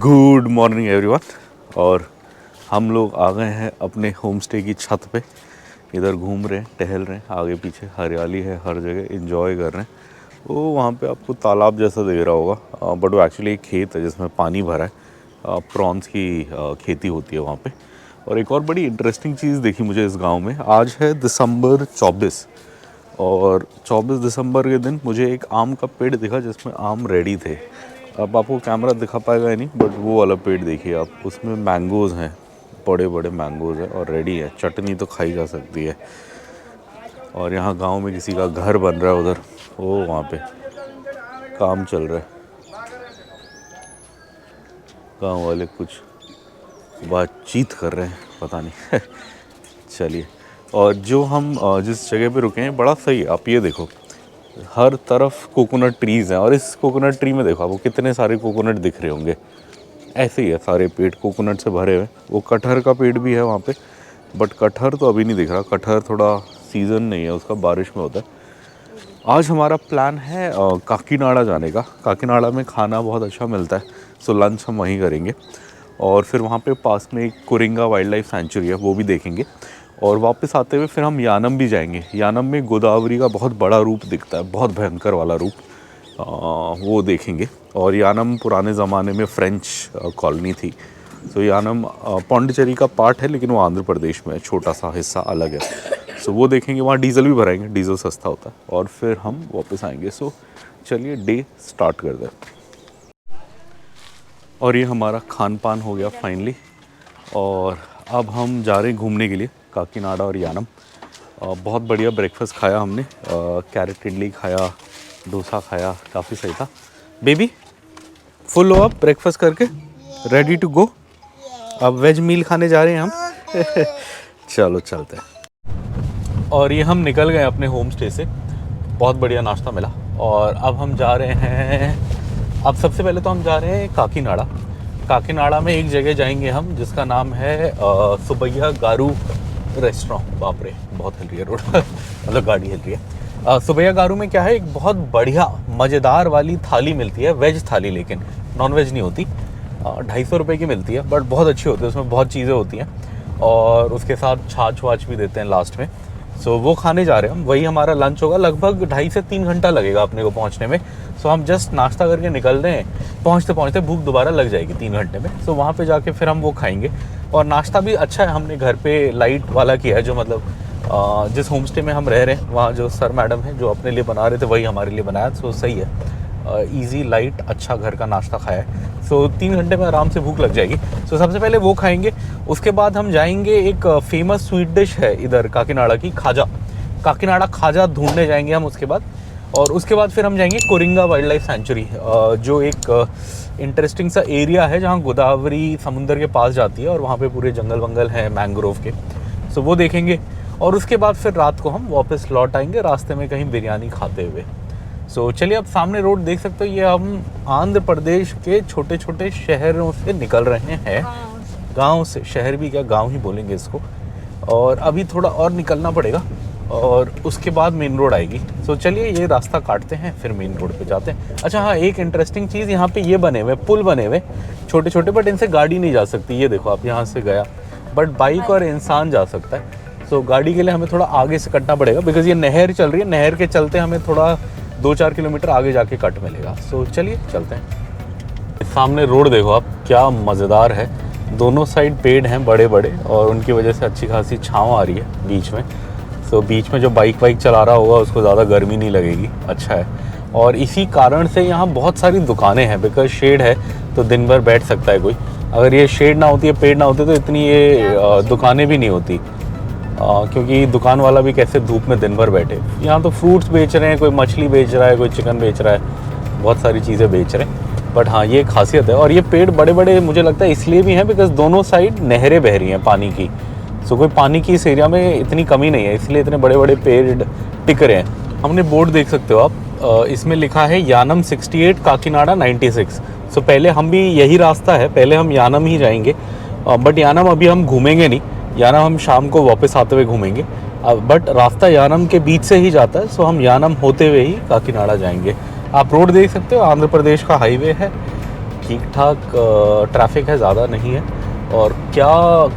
Good morning everyone. और हम लोग आ गए हैं अपने होम स्टे की छत पे। इधर घूम रहे हैं, टहल रहे हैं, आगे पीछे हरियाली है, हर जगह एंजॉय कर रहे हैं। वो वहाँ पे आपको तालाब जैसा दिख रहा होगा, बट वो एक्चुअली एक खेत है जिसमें पानी भरा है। प्रॉन्स की खेती होती है वहाँ पे। और एक और बड़ी इंटरेस्टिंग चीज़ देखी मुझे इस गाँव में। आज है दिसंबर 24 और 24 दिसंबर के दिन मुझे एक आम का पेड़ दिखा जिसमें आम रेडी थे। अब आपको कैमरा दिखा पाएगा या नहीं, बट वो वाला पेड़ देखिए आप, उसमें मैंगोज़ हैं, बड़े बड़े मैंगोज़ हैं और रेडी है। चटनी तो खाई जा सकती है। और यहाँ गांव में किसी का घर बन रहा है, उधर वो वहाँ पे काम चल रहा है। गांव वाले कुछ बातचीत कर रहे हैं, पता नहीं चलिए। और जो हम जिस जगह पे रुके हैं बड़ा सही है। आप ये देखो, हर तरफ कोकोनट ट्रीज़ हैं और इस कोकोनट ट्री में देखो आपको कितने सारे कोकोनट दिख रहे होंगे। ऐसे ही है, सारे पेड़ कोकोनट से भरे हुए। वो कटहर का पेड़ भी है वहाँ पे, बट कटहर तो अभी नहीं दिख रहा। कटहर थोड़ा सीज़न नहीं है उसका, बारिश में होता है। आज हमारा प्लान है काकीनाडा जाने का। काकीनाडा में खाना बहुत अच्छा मिलता है, सो लंच हम वहीं करेंगे। और फिर वहाँ पे पास में एक कुरिंगा वाइल्ड लाइफ सेंचुरी है, वो भी देखेंगे। और वापस आते हुए फिर हम यानम भी जाएंगे। यानम में गोदावरी का बहुत बड़ा रूप दिखता है, बहुत भयंकर वाला रूप, वो देखेंगे। और यानम पुराने ज़माने में फ्रेंच कॉलोनी थी। तो यानम पौंडीचेरी का पार्ट है, लेकिन वो आंध्र प्रदेश में है, छोटा सा हिस्सा अलग है। सो वो देखेंगे। वहाँ डीजल भी भराएंगे, डीजल सस्ता होता है। और फिर हम वापस आएंगे। सो चलिए डे स्टार्ट कर दें। और ये हमारा खान पान हो गया फाइनली। और अब हम जा रहे हैं घूमने के लिए काकीनाडा और यानम। बहुत बढ़िया ब्रेकफास्ट खाया हमने। कैरेट इडली खाया, डोसा खाया, काफ़ी सही था। बेबी फुल हो आप ब्रेकफास्ट करके, रेडी टू गो? अब वेज मील खाने जा रहे हैं हम चलो चलते हैं। और ये हम निकल गए अपने होम स्टे से। बहुत बढ़िया नाश्ता मिला। और अब हम जा रहे हैं, अब सबसे पहले तो हम जा रहे हैं काकीनाडा। काकीनाडा में एक जगह जाएंगे हम जिसका नाम है सुबैया गारू रेस्टोरेंट। बाप रे, बहुत हिल रही है रोड मतलब गाड़ी हिल रही है। सुबैया गारू में क्या है, एक बहुत बढ़िया मज़ेदार वाली थाली मिलती है, वेज थाली, लेकिन नॉन वेज नहीं होती। 250 रुपये की मिलती है, बट बहुत अच्छी होती है। उसमें बहुत चीज़ें होती हैं और उसके साथ छाछ वाछ भी देते हैं लास्ट में। सो वो खाने जा रहे हैं हम। वही हमारा लंच होगा। लगभग 2.5 से 3 घंटा लगेगा अपने को पहुंचने में। सो हम जस्ट नाश्ता करके निकल रहे हैं। पहुंचते पहुंचते भूख दोबारा लग जाएगी 3 घंटे में। सो वहाँ पे जाके फिर हम वो खाएंगे। और नाश्ता भी अच्छा है, हमने घर पे लाइट वाला किया है। जो मतलब जिस होम स्टे में हम रह रहे हैं वहाँ जो सर मैडम है जो अपने लिए बना रहे थे, वही हमारे लिए बनाया। सो सही है, ईजी लाइट अच्छा घर का नाश्ता खाया है। सो 3 घंटे में आराम से भूख लग जाएगी। सो सबसे पहले वो खाएंगे। उसके बाद हम जाएंगे, एक फेमस स्वीट डिश है इधर काकीनाडा की, खाजा। काकीनाडा खाजा ढूंढने जाएंगे हम उसके बाद। और उसके बाद फिर हम जाएंगे कुरिंगा वाइल्ड लाइफ सेंचुरी, जो एक इंटरेस्टिंग सा एरिया है जहाँ गोदावरी समुंदर के पास जाती है और वहाँ पे पूरे जंगल वंगल हैं मैंग्रोव के। सो वो देखेंगे। और उसके बाद फिर रात को हम वापस लौट आएंगे, रास्ते में कहीं बिरयानी खाते हुए। सो चलिए, अब सामने रोड देख सकते हो, ये हम आंध्र प्रदेश के छोटे छोटे शहरों से निकल रहे हैं। गांव से, शहर भी क्या, गांव ही बोलेंगे इसको। और अभी थोड़ा और निकलना पड़ेगा और उसके बाद मेन रोड आएगी। सो चलिए ये रास्ता काटते हैं, फिर मेन रोड पे जाते हैं। अच्छा हाँ, एक इंटरेस्टिंग चीज़, यहाँ पे ये बने हुए पुल बने हुए छोटे छोटे, बट इनसे गाड़ी नहीं जा सकती। ये देखो आप, यहाँ से गया, बट बाइक और इंसान जा सकता है। सो गाड़ी के लिए हमें थोड़ा आगे से कटना पड़ेगा, बिकॉज ये नहर चल रही है। नहर के चलते हमें थोड़ा 2-4 किलोमीटर आगे जाके कट मिलेगा। सो चलिए चलते हैं। सामने रोड देखो आप, क्या मज़ेदार है। दोनों साइड पेड़ हैं बड़े बड़े और उनकी वजह से अच्छी खासी छाँव आ रही है बीच में। सो बीच में जो बाइक वाइक चला रहा होगा उसको ज़्यादा गर्मी नहीं लगेगी, अच्छा है। और इसी कारण से यहाँ बहुत सारी दुकानें हैं, बिकॉज शेड है तो दिन भर बैठ सकता है कोई। अगर ये शेड ना होती है, पेड़ ना होते, तो इतनी ये दुकानें भी नहीं होती। क्योंकि दुकान वाला भी कैसे धूप में दिन भर बैठे। यहाँ तो फ्रूट्स बेच रहे हैं, कोई मछली बेच रहा है, कोई चिकन बेच रहा है, बहुत सारी चीज़ें बेच रहे हैं। बट हाँ, ये खासियत है। और ये पेड़ बड़े बड़े मुझे लगता है इसलिए भी हैं बिकॉज दोनों साइड नहरें बह रही हैं पानी की। सो कोई पानी की इस एरिया में इतनी कमी नहीं है, इसलिए इतने बड़े बड़े पेड़ टिक रहे हैं। हमने बोर्ड देख सकते हो आप, इसमें लिखा है यानम 68, काकीनाडा 96। सो पहले हम भी, यही रास्ता है, पहले हम यानम ही जाएंगे। बट यानम अभी हम घूमेंगे नहीं, यानम हम शाम को वापस आते हुए घूमेंगे। बट रास्ता यानम के बीच से ही जाता है। सो हम यानम होते हुए ही काकीनाडा जाएंगे। आप रोड देख सकते हो, आंध्र प्रदेश का हाईवे है। ठीक ठाक ट्रैफिक है, ज़्यादा नहीं है। और क्या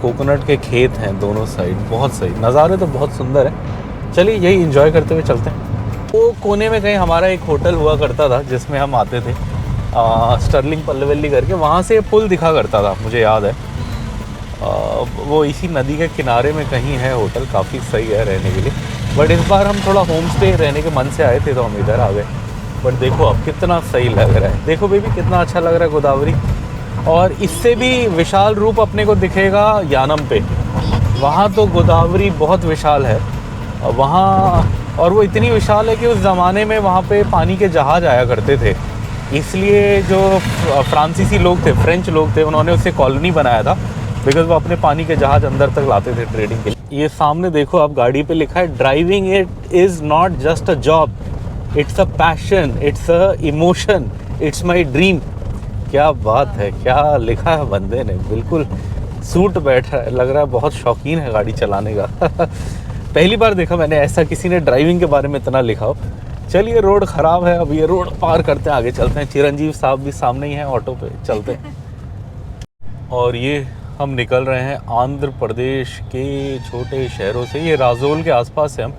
कोकोनट के खेत हैं दोनों साइड, बहुत सही नज़ारे तो बहुत सुंदर है। चलिए यही एंजॉय करते हुए चलते हैं। वो कोने में कहीं हमारा एक होटल हुआ करता था जिसमें हम आते थे, स्टर्लिंग पल्लवल्ली करके, वहाँ से पुल दिखा करता था, मुझे याद है। वो इसी नदी के किनारे में कहीं है होटल, काफ़ी सही है रहने के लिए। बट इस बार हम थोड़ा होम स्टे रहने के मन से आए थे तो हम इधर आ गए। बट देखो अब कितना सही लग रहा है, देखो बेबी कितना अच्छा लग रहा है गोदावरी। और इससे भी विशाल रूप अपने को दिखेगा यानम पे। वहाँ तो गोदावरी बहुत विशाल है वहाँ, और वो इतनी विशाल है कि उस ज़माने में वहाँ पे पानी के जहाज़ आया करते थे। इसलिए जो फ्रांसीसी लोग थे, फ्रेंच लोग थे, उन्होंने उससे कॉलोनी बनाया था, बिकॉज वो अपने पानी के जहाज़ अंदर तक लाते थे ट्रेडिंग के लिए। ये सामने देखो आप गाड़ी पे लिखा है, driving it is not just a job, it's a passion, it's a emotion, it's my dream. क्या बात है, क्या लिखा है बंदे ने, बिल्कुल सूट बैठ रहा है, लग रहा है बहुत शौकीन है गाड़ी चलाने का। पहली बार देखा मैंने ऐसा किसी ने ड्राइविंग के बारे में इतना लिखा हो। चलिए रोड ख़राब है, अब ये रोड पार करते हैं, आगे चलते हैं। चिरंजीव साहब भी सामने ही हैं, ऑटो पे चलते हैं। और ये हम निकल रहे हैं आंध्र प्रदेश के छोटे शहरों से, ये राजोल के आसपास है हम।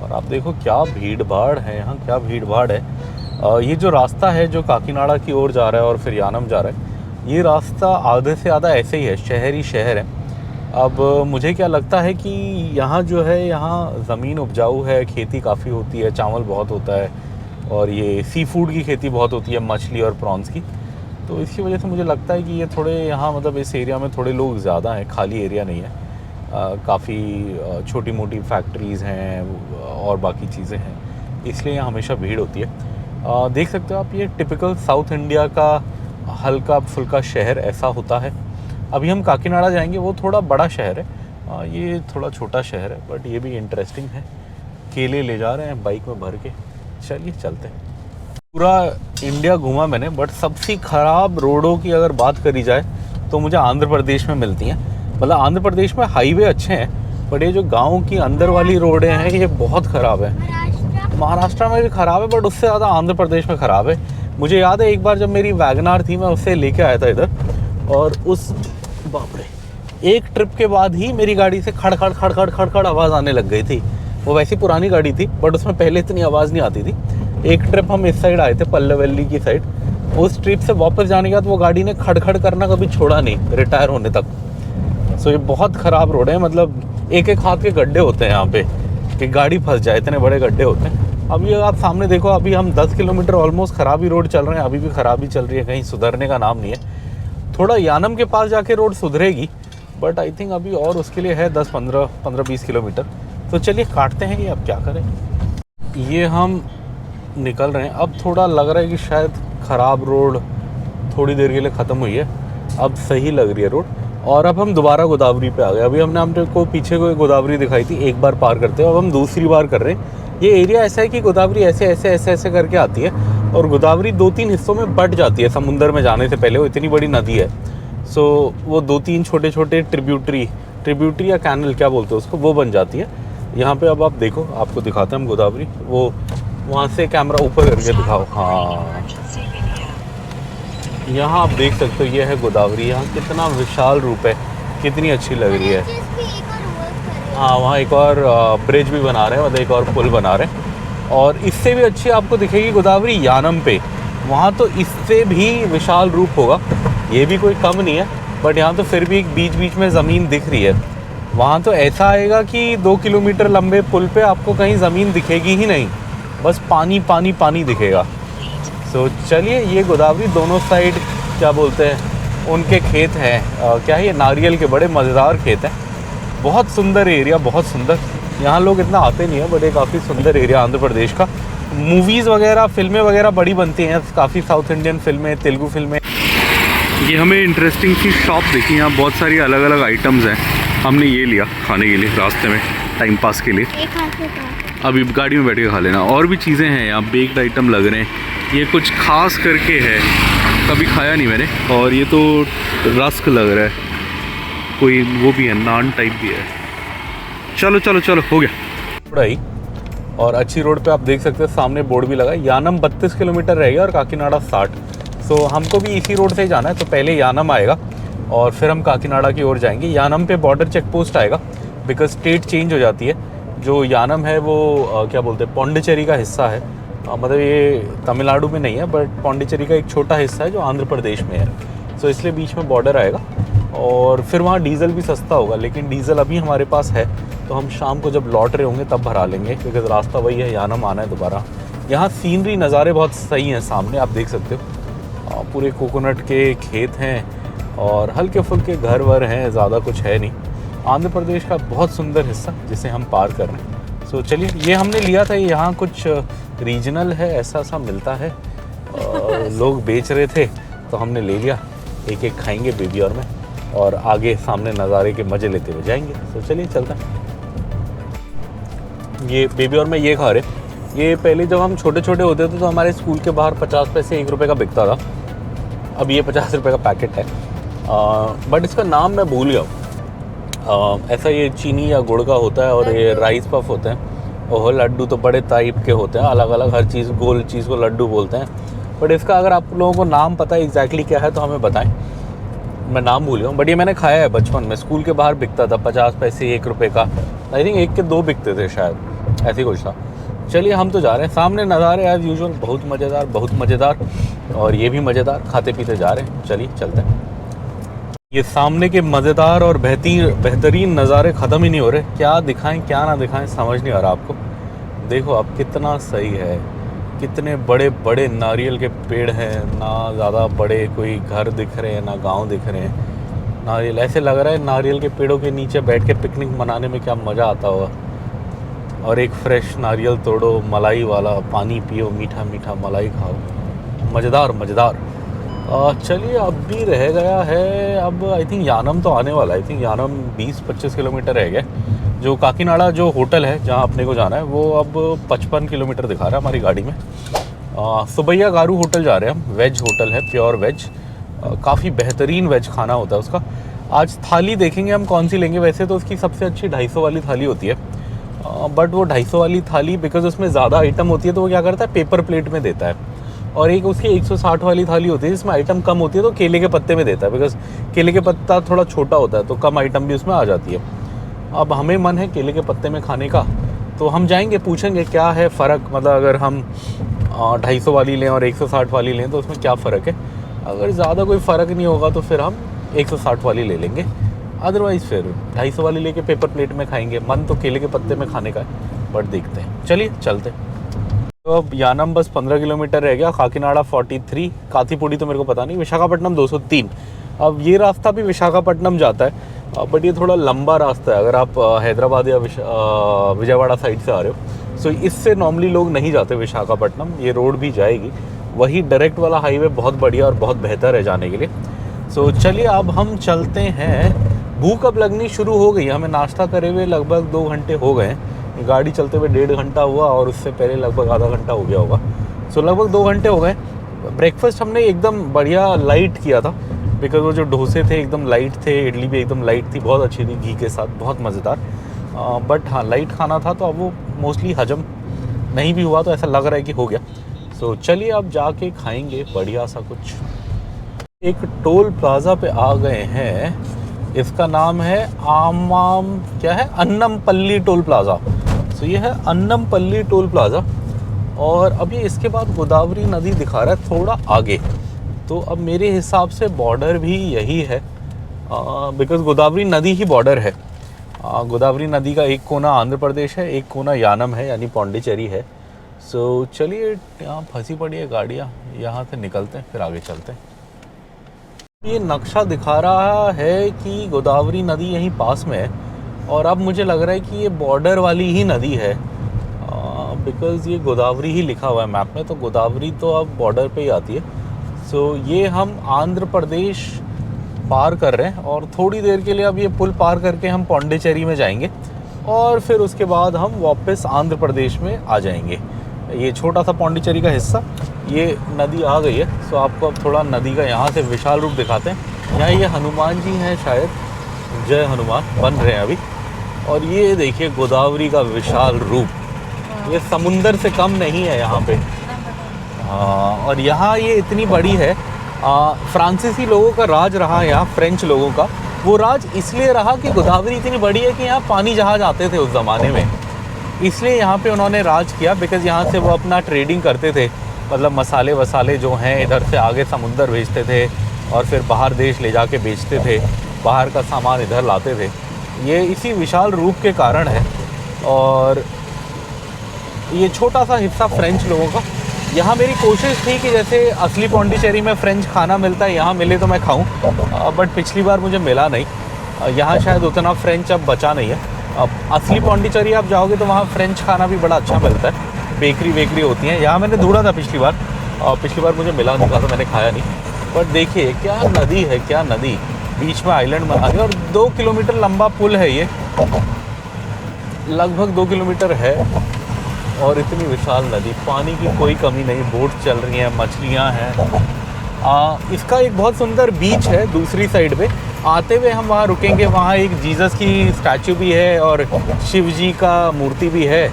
और आप देखो क्या भीड़ भाड़ है यहाँ, क्या भीड़ भाड़ है। ये जो रास्ता है जो काकीनाडा की ओर जा रहा है और फिर यानम जा रहा है, ये रास्ता आधे से ज़्यादा ऐसे ही है, शहर ही शहर है। अब मुझे क्या लगता है कि यहाँ जो है, यहाँ ज़मीन उपजाऊ है, खेती काफ़ी होती है, चावल बहुत होता है, और ये सी फूड की खेती बहुत होती है, मछली और प्रॉन्स की। तो इसकी वजह से मुझे लगता है कि ये थोड़े यहाँ मतलब इस एरिया में थोड़े लोग ज़्यादा हैं, खाली एरिया नहीं है। काफ़ी छोटी मोटी फैक्ट्रीज़ हैं और बाकी चीज़ें हैं, इसलिए यहाँ हमेशा भीड़ होती है। देख सकते हो आप, ये टिपिकल साउथ इंडिया का हल्का फुल्का शहर ऐसा होता है। अभी हम काकीनाडा जाएंगे, वो थोड़ा बड़ा शहर है, ये थोड़ा छोटा शहर है, बट ये भी इंटरेस्टिंग है। केले ले जा रहे हैं बाइक में भर के, चलिए चलते हैं। पूरा इंडिया घूमा मैंने, बट सबसे ख़राब रोडों की अगर बात करी जाए तो मुझे आंध्र प्रदेश में मिलती हैं। मतलब आंध्र प्रदेश में हाईवे अच्छे हैं, बट ये जो गाँव की अंदर वाली रोडें हैं ये बहुत ख़राब है। महाराष्ट्र में भी ख़राब है, बट उससे ज़्यादा आंध्र प्रदेश में ख़राब है। मुझे याद है एक बार जब मेरी वैगनार थी, मैं उससे लेके आया था इधर, और उस बाप रे, एक ट्रिप के बाद ही मेरी गाड़ी से खड़ खड़ खड़ खड़ खड़ खड़ आवाज़ आने लग गई थी। वो वैसी पुरानी गाड़ी थी, बट उसमें पहले इतनी आवाज़ नहीं आती थी। एक ट्रिप हम इस साइड आए थे, पल्लवल्ली की साइड, उस ट्रिप से वापस जाने के बाद वो गाड़ी ने खड़ खड़ करना कभी छोड़ा नहीं, रिटायर होने तक। सो ये बहुत ख़राब रोड है, मतलब एक एक हाथ के गड्ढे होते हैं यहाँ पे कि गाड़ी फंस जाए, इतने बड़े गड्ढे होते हैं। अभी आप सामने देखो, अभी हम 10 किलोमीटर ऑलमोस्ट ख़राब ही रोड चल रहे हैं, अभी भी ख़राबी चल रही है, कहीं सुधरने का नाम नहीं है। थोड़ा यानम के पास जाके रोड सुधरेगी, बट आई थिंक अभी और उसके लिए है 10-15-20 किलोमीटर। तो चलिए काटते हैं ये, अब क्या करें। ये हम निकल रहे हैं, अब थोड़ा लग रहा है कि शायद ख़राब रोड थोड़ी देर के लिए ख़त्म हुई है, अब सही लग रही है रोड। और अब हम दोबारा गोदावरी पे आ गए। अभी हमने को पीछे को गोदावरी दिखाई थी, एक बार पार करते हैं, अब हम दूसरी बार कर रहे हैं। ये एरिया ऐसा है कि गोदावरी ऐसे ऐसे ऐसे ऐसे करके आती है, और गोदावरी 2-3 हिस्सों में बट जाती है समुंदर में जाने से पहले। वो इतनी बड़ी नदी है, सो वो 2-3 छोटे छोटे ट्रिब्यूटरी या कैनल क्या बोलते हैं उसको, वो बन जाती है यहाँ पे। अब आप देखो, आपको दिखाते हैं हम गोदावरी, वो वहाँ से कैमरा ऊपर करके दिखाओ। हाँ, यहाँ आप देख सकते हो, ये है गोदावरी। यहाँ कितना विशाल रूप है, कितनी अच्छी लग रही है। हाँ, वहाँ एक और ब्रिज भी बना रहे हैं, मतलब एक और पुल बना रहे हैं। और इससे भी अच्छी आपको दिखेगी गोदावरी यानम पे, वहाँ तो इससे भी विशाल रूप होगा। ये भी कोई कम नहीं है, बट यहाँ तो फिर भी बीच बीच में ज़मीन दिख रही है। वहाँ तो ऐसा आएगा कि 2 किलोमीटर लंबे पुल पे आपको कहीं ज़मीन दिखेगी ही नहीं, बस पानी पानी पानी दिखेगा। तो चलिए, ये गोदावरी दोनों साइड क्या बोलते हैं, उनके खेत हैं, क्या है ये, नारियल के बड़े मज़ेदार खेत हैं। बहुत सुंदर एरिया, बहुत सुंदर। यहाँ लोग इतना आते नहीं है, बट ये काफ़ी सुंदर एरिया आंध्र प्रदेश का। मूवीज़ वगैरह, फिल्में वगैरह बड़ी बनती हैं, काफ़ी साउथ इंडियन फिल्में, तेलुगु फिल्में। ये हमें इंटरेस्टिंग सी शॉप देखी, यहाँ बहुत सारी अलग अलग आइटम्स हैं। हमने ये लिया खाने के लिए, रास्ते में टाइम पास के लिए। अभी गाड़ी में बैठ के खा लेना। और भी चीज़ें हैं यहाँ, बेक्ड आइटम लग रहे हैं। ये कुछ खास करके है, कभी खाया नहीं मैंने। और ये तो रस्क लग रहा है, कोई वो भी है, नान टाइप भी है। चलो चलो चलो, हो गया थोड़ा ही। और अच्छी रोड पे आप देख सकते हैं, सामने बोर्ड भी लगा है, यानम 32 किलोमीटर रहेगा और काकीनाडा 60। सो हमको भी इसी रोड से ही जाना है, तो पहले यानम आएगा और फिर हम काकीनाडा की ओर जाएंगे। यानम पे बॉर्डर चेक पोस्ट आएगा, बिकॉज स्टेट चेंज हो जाती है। जो यानम है वो क्या बोलते हैं, पौंडीचेरी का हिस्सा है। मतलब ये तमिलनाडु में नहीं है, बट पौंडीचेरी का एक छोटा हिस्सा है जो आंध्र प्रदेश में है। सो इसलिए बीच में बॉर्डर आएगा और फिर वहाँ डीज़ल भी सस्ता होगा, लेकिन डीज़ल अभी हमारे पास है तो हम शाम को जब लौट रहे होंगे तब भरा लेंगे, बिकॉज रास्ता वही है, यानम आना है दोबारा। यहाँ सीनरी नज़ारे बहुत सही हैं, सामने आप देख सकते हो पूरे कोकोनट के खेत हैं और हल्के फुल्के घर वर हैं, ज़्यादा कुछ है नहीं। आंध्र प्रदेश का बहुत सुंदर हिस्सा जिसे हम पार कर रहे हैं। सो चलिए, ये हमने लिया था, यहाँ कुछ रीजनल है, ऐसा सा मिलता है, लोग बेच रहे थे तो हमने ले लिया। एक एक खाएंगे बेबी और मैं, और आगे सामने नज़ारे के मज़े लेते हुए जाएंगे। तो चलिए चलते हैं। ये बेबी और मैं ये खा रहे, ये पहले जब हम छोटे छोटे होते थे तो हमारे स्कूल के बाहर 50 पैसे 1 रुपये का बिकता था। अब ये 50 रुपये का पैकेट है, बट इसका नाम मैं भूल गया हूँ। ऐसा ये चीनी या गुड़ का होता है और ये राइस पफ होते हैं और लड्डू तो बड़े टाइप के होते हैं, अलग अलग, हर चीज़ गोल चीज़ को लड्डू बोलते हैं। बट इसका अगर आप लोगों को नाम पता है एग्जैक्टली क्या है तो हमें बताएं, मैं नाम भूल गया हूँ। बट ये मैंने खाया है बचपन में, स्कूल के बाहर बिकता था 50 पैसे 1 रुपये का। आई थिंक 1 के 2 बिकते थे शायद, ऐसे ही कुछ था। चलिए हम तो जा रहे हैं, सामने नज़ारे एज यूजुअल बहुत मज़ेदार, बहुत मज़ेदार, और ये भी मज़ेदार, खाते पीते जा रहे हैं। चलिए चलते हैं। ये सामने के मज़ेदार और बेहतरीन नज़ारे ख़त्म ही नहीं हो रहे, क्या दिखाएं क्या ना दिखाएं समझ नहीं आ रहा आपको। देखो अब कितना सही है, कितने बड़े बड़े नारियल के पेड़ हैं, ना ज़्यादा बड़े कोई घर दिख रहे हैं ना गांव दिख रहे हैं। नारियल, ऐसे लग रहा है नारियल के पेड़ों के नीचे बैठ के पिकनिक मनाने में क्या मज़ा आता होगा। और एक फ्रेश नारियल तोड़ो, मलाई वाला, पानी पियो, मीठा मीठा मलाई खाओ, मज़ेदार मज़ेदार। चलिए अब भी रह गया है, अब आई थिंक यानम तो आने वाला है। आई थिंक यानम 20-25 किलोमीटर रह गया। जो काकीनाडा जो होटल है जहाँ अपने को जाना है वो अब 55 किलोमीटर दिखा रहा है हमारी गाड़ी में। सुबैया गारू होटल जा रहे हैं हम, वेज होटल है, प्योर वेज, काफ़ी बेहतरीन वेज खाना होता है उसका। आज थाली देखेंगे हम कौन सी लेंगे। वैसे तो उसकी सबसे अच्छी 250 वाली थाली होती है, बट वो 250 वाली थाली बिकॉज उसमें ज़्यादा आइटम होती है तो वो क्या करता है, पेपर प्लेट में देता है। और एक उसकी 160 वाली थाली होती है जिसमें आइटम कम होती है तो केले के पत्ते में देता है, बिकॉज केले के पत्ता थोड़ा छोटा होता है तो कम आइटम भी उसमें आ जाती है। अब हमें मन है केले के पत्ते में खाने का, तो हम जाएंगे, पूछेंगे क्या है फ़र्क, मतलब अगर हम 250 वाली लें और 160 वाली लें तो उसमें क्या फ़र्क है। अगर ज़्यादा कोई फ़र्क नहीं होगा तो फिर हम 160 वाली ले लेंगे, अदरवाइज़ फिर 250 वाली लेके पेपर प्लेट में खाएंगे। मन तो केले के पत्ते में खाने का है, बट देखते हैं। चलिए चलते हैं। तो अब यानम बस 15 किलोमीटर रह गया, काकीनाडा 43, काथीपुड़ी तो मेरे को पता नहीं, विशाखापट्टनम 203। अब ये रास्ता भी विशाखापट्टनम जाता है, बट ये थोड़ा लंबा रास्ता है अगर आप हैदराबाद या विजयवाड़ा साइड से आ रहे हो। सो इससे नॉर्मली लोग नहीं जाते विशाखापट्टनम, ये रोड भी जाएगी। वही डायरेक्ट वाला हाईवे बहुत बढ़िया और बहुत बेहतर है जाने के लिए। सो चलिए अब हम चलते हैं। भूख अब लगनी शुरू हो गई, हमें नाश्ता करे हुए लगभग 2 घंटे हो गए, गाड़ी चलते हुए 1.5 घंटा हुआ और उससे पहले लगभग आधा घंटा हो गया होगा। सो लगभग 2 घंटे हो गए। ब्रेकफास्ट हमने एकदम बढ़िया लाइट किया था, बिकॉज वो जो डोसे थे एकदम लाइट थे, इडली भी एकदम लाइट थी, बहुत अच्छी थी, घी के साथ बहुत मज़ेदार। बट हाँ लाइट खाना था तो अब वो मोस्टली हजम नहीं भी हुआ, तो ऐसा लग रहा है कि हो गया। सो चलिए अब जाके खाएंगे बढ़िया सा कुछ। एक टोल प्लाज़ा पे आ गए हैं, इसका नाम है क्या है, अन्नमपल्ली टोल प्लाज़ा। सो ये है अन्नमपल्ली टोल प्लाज़ा, और अभी इसके बाद गोदावरी नदी दिखा रहा है थोड़ा आगे। तो अब मेरे हिसाब से बॉर्डर भी यही है, बिकॉज़ गोदावरी नदी ही बॉर्डर है। गोदावरी नदी का एक कोना आंध्र प्रदेश है, एक कोना यानम है यानी पौंडीचेरी है। सो चलिए, यहाँ फंसी पड़ी है गाड़ियाँ, यहाँ से निकलते हैं फिर आगे चलते हैं। ये नक्शा दिखा रहा है कि गोदावरी नदी यहीं पास में है, और अब मुझे लग रहा है कि ये बॉर्डर वाली ही नदी है, बिकॉज़ ये गोदावरी ही लिखा हुआ है मैप में, तो गोदावरी तो अब बॉर्डर पे ही आती है। सो ये हम आंध्र प्रदेश पार कर रहे हैं, और थोड़ी देर के लिए अब ये पुल पार करके हम पौंडीचेरी में जाएंगे, और फिर उसके बाद हम वापस आंध्र प्रदेश में आ जाएंगे। ये छोटा सा पौंडीचेरी का हिस्सा, ये नदी आ गई है। सो आपको अब थोड़ा नदी का यहाँ से विशाल रूप दिखाते हैं। यहाँ ये हनुमान जी हैं शायद, जय हनुमान बन रहे हैं अभी, और ये देखिए गोदावरी का विशाल रूप, ये समुंदर से कम नहीं है यहाँ पे। हाँ, और यहाँ ये इतनी बड़ी है फ्रांसीसी लोगों का राज रहा यहाँ, फ्रेंच लोगों का। वो राज इसलिए रहा कि गोदावरी इतनी बड़ी है कि यहाँ पानी जहाज आते थे उस ज़माने में, इसलिए यहाँ पे उन्होंने राज किया। बिकॉज़ यहाँ से वो अपना ट्रेडिंग करते थे, मतलब मसाले वसाले जो हैं इधर से आगे समुंदर भेजते थे और फिर बाहर देश ले जाके बेचते थे, बाहर का सामान इधर लाते थे। ये इसी विशाल रूप के कारण है। और ये छोटा सा हिस्सा फ्रेंच लोगों का। यहाँ मेरी कोशिश थी कि जैसे असली पौंडीचेरी में फ्रेंच खाना मिलता है, यहाँ मिले तो मैं खाऊं, बट पिछली बार मुझे मिला नहीं। यहाँ शायद उतना फ्रेंच अब बचा नहीं है। अब असली पौंडीचेरी आप जाओगे तो वहाँ फ्रेंच खाना भी बड़ा अच्छा मिलता है, बेकरी होती हैं। यहाँ मैंने ढूंढा था पिछली बार, और पिछली बार मुझे मिला नहीं था तो मैंने खाया नहीं। बट देखिए क्या नदी है, क्या नदी, बीच में आइलैंड बना दिया। और 2 किलोमीटर लंबा पुल है ये, लगभग 2 किलोमीटर है। और इतनी विशाल नदी, पानी की कोई कमी नहीं, बोट चल रही हैं, मछलियाँ हैं। इसका एक बहुत सुंदर बीच है दूसरी साइड पे। आते हुए हम वहाँ रुकेंगे, वहाँ एक जीसस की स्टैचू भी है और शिव जी का मूर्ति भी है।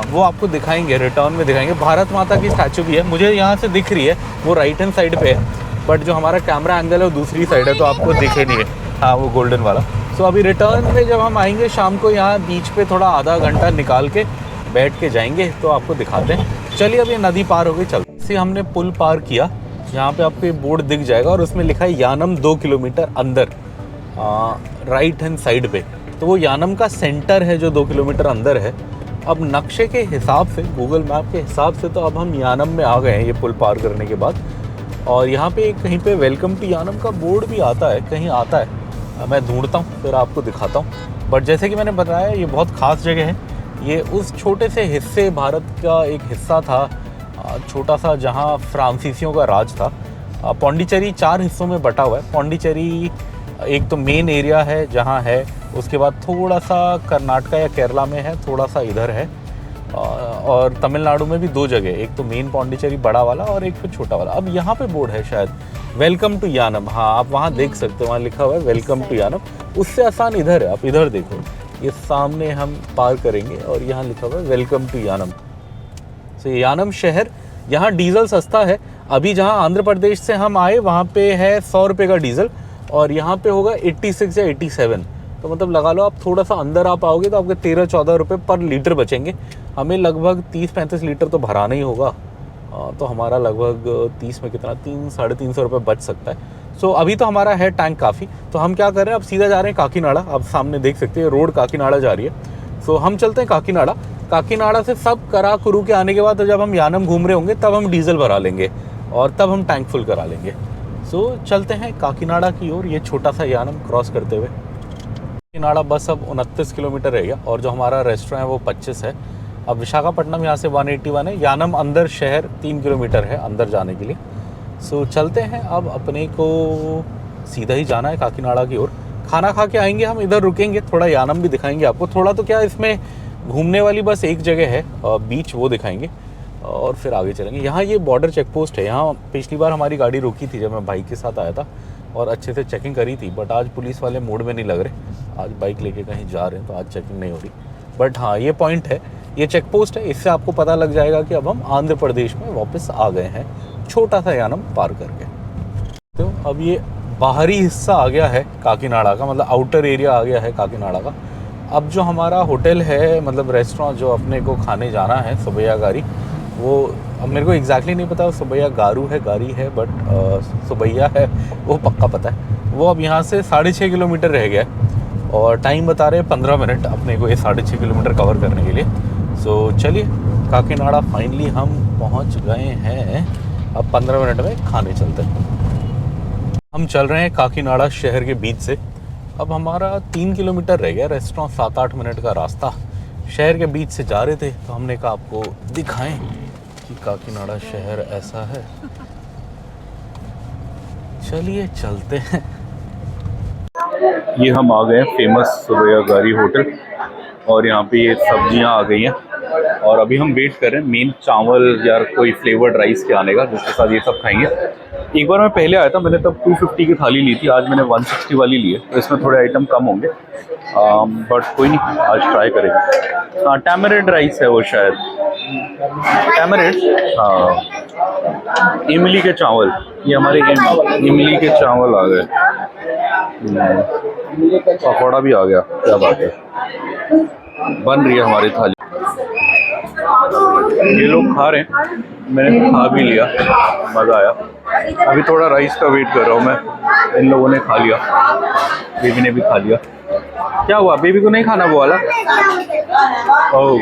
वो आपको दिखाएंगे, रिटर्न में दिखाएंगे। भारत माता की स्टैचू भी है, मुझे यहाँ से दिख रही है, वो राइट हैंड साइड पे है, बट जो हमारा कैमरा एंगल है वो दूसरी साइड है तो आपको दिखे नहीं है। हाँ, वो गोल्डन वाला। सो अभी रिटर्न में जब हम आएंगे शाम को, यहाँ बीच पे थोड़ा आधा घंटा निकाल के बैठ के जाएंगे तो आपको दिखाते हैं। चलिए अब ये नदी पार हो गई, चलते से हमने पुल पार किया। यहाँ पे आपको ये बोर्ड दिख जाएगा और उसमें लिखा है यानम 2 किलोमीटर अंदर, राइट हैंड साइड पे। तो वो यानम का सेंटर है जो 2 किलोमीटर अंदर है। अब नक्शे के हिसाब से, गूगल मैप के हिसाब से, तो अब हम यानम में आ गए हैं ये पुल पार करने के बाद। और यहाँ पे कहीं पे वेलकम टू यानम का बोर्ड भी आता है, कहीं आता है, मैं ढूंढता हूँ फिर आपको दिखाता हूँ। बट जैसे कि मैंने बताया, ये बहुत ख़ास जगह है। ये उस छोटे से हिस्से, भारत का एक हिस्सा था छोटा सा, जहाँ फ्रांसीसियों का राज था। पौंडीचेरी 4 हिस्सों में बटा हुआ है। पौंडीचेरी एक तो मेन एरिया है जहाँ है, उसके बाद थोड़ा सा कर्नाटका या केरला में है, थोड़ा सा इधर है, और तमिलनाडु में भी 2 जगह, एक तो मेन पौंडीचेरी बड़ा वाला और एक फिर छोटा वाला। अब यहाँ पे बोर्ड है शायद वेलकम टू यानम। हाँ, आप वहाँ देख सकते हो, वहाँ लिखा हुआ है वेलकम टू यानम। उससे आसान इधर है, आप इधर देखो, ये सामने हम पार करेंगे और यहाँ लिखा हुआ है वेलकम टू यानम। तो यानम शहर, यहाँ डीजल सस्ता है। अभी जहाँ आंध्र प्रदेश से हम आए वहाँ पे है 100 रुपये का डीजल, और यहाँ पे होगा 86 या 87। तो मतलब लगा लो आप थोड़ा सा अंदर आ पाओगे तो आपके 13-14 रुपये पर लीटर बचेंगे। हमें लगभग 30-35 लीटर तो भराना ही होगा, तो हमारा लगभग 30 में कितना, 300-350 रुपये बच सकता है। सो अभी तो हमारा है टैंक काफ़ी। तो हम क्या कर रहे हैं, अब सीधा जा रहे हैं काकीनाडा। आप सामने देख सकते हैं रोड काकीनाडा जा रही है। सो हम चलते हैं काकीनाडा। काकीनाडा से सब करा कुरू के आने के बाद, तो जब हम यानम घूम रहे होंगे तब हम डीजल भरा लेंगे और तब हम टैंक फुल करा लेंगे। सो चलते हैं काकीनाडा की ओर, ये छोटा सा यानम क्रॉस करते हुए। काकीनाडा बस अब 29 किलोमीटर रह गया, और जो हमारा रेस्टोरेंट है वो 25 है। अब विशाखापट्टनम यहाँ से 181 है। यानम अंदर शहर 3 किलोमीटर है अंदर जाने के लिए। सो चलते हैं, अब अपने को सीधा ही जाना है काकीनाडा की ओर। खाना खा के आएंगे, हम इधर रुकेंगे, थोड़ा यानम भी दिखाएंगे आपको। थोड़ा तो क्या, इसमें घूमने वाली बस एक जगह है बीच, वो दिखाएंगे और फिर आगे चलेंगे। यहाँ ये बॉर्डर चेक पोस्ट है। यहाँ पिछली बार हमारी गाड़ी रुकी थी जब मैं बाइक के साथ आया था, और अच्छे से चेकिंग करी थी। बट आज पुलिस वाले मूड में नहीं लग रहे, आज बाइक लेके कहीं जा रहे हैं तो आज चेकिंग नहीं हो रही। बट हाँ, ये पॉइंट है, ये चेक पोस्ट है, इससे आपको पता लग जाएगा कि अब हम आंध्र प्रदेश में वापस आ गए हैं, छोटा सा यानम पार करके। तो अब ये बाहरी हिस्सा आ गया है काकीनाडा का, मतलब आउटर एरिया आ गया है काकीनाडा का। अब जो हमारा होटल है, मतलब रेस्टोरेंट जो अपने को खाने जाना है, सुबैया गारी, वो अब मेरे को एग्जैक्टली नहीं पता सुबैया गारू है, गारी है, बट सुबैया है वो पक्का पता है। वो अब यहाँ से 6.5 किलोमीटर रह गया है, और टाइम बता रहे हैं 15 मिनट अपने को ये 6.5 किलोमीटर कवर करने के लिए। सो चलिए, काकीनाडा फाइनली हम पहुँच गए हैं। अब 15 मिनट में खाने चलते हैं। हम चल रहे हैं काकीनाडा शहर के बीच से। अब हमारा 3 किलोमीटर रह गया, रेस्टोरेंट 7-8 मिनट का रास्ता। शहर के बीच से जा रहे थे तो हमने कहा आपको दिखाएं कि काकीनाडा शहर ऐसा है। चलिए चलते हैं। ये हम आ गए फेमस सुबैया गारी होटल, और यहाँ पे ये सब्जियाँ आ गई हैं, और अभी हम वेट कर रहे हैं मेन चावल या कोई फ्लेवर्ड राइस के आने का, जिसके साथ ये सब खाएंगे। एक बार मैं पहले आया था, मैंने तब 250 की थाली ली थी, आज मैंने 160 वाली ली है, तो इसमें थोड़े आइटम कम होंगे, बट कोई नहीं, आज ट्राई करेंगे। हाँ, टैमरिंड राइस है वो शायद, टैमरिंड, हाँ, इमली के चावल। ये हमारे इमली के चावल आ गए, पकौड़ा भी आ गया, क्या बात है। बन रही है हमारी थाली, ये लोग खा रहे हैं, मैंने खा भी लिया, मज़ा आया। अभी थोड़ा राइस का वेट कर रहा हूँ मैं। इन लोगों ने खा लिया, बेबी ने भी खा लिया। क्या हुआ, बेबी को नहीं खाना वो वाला? ओह,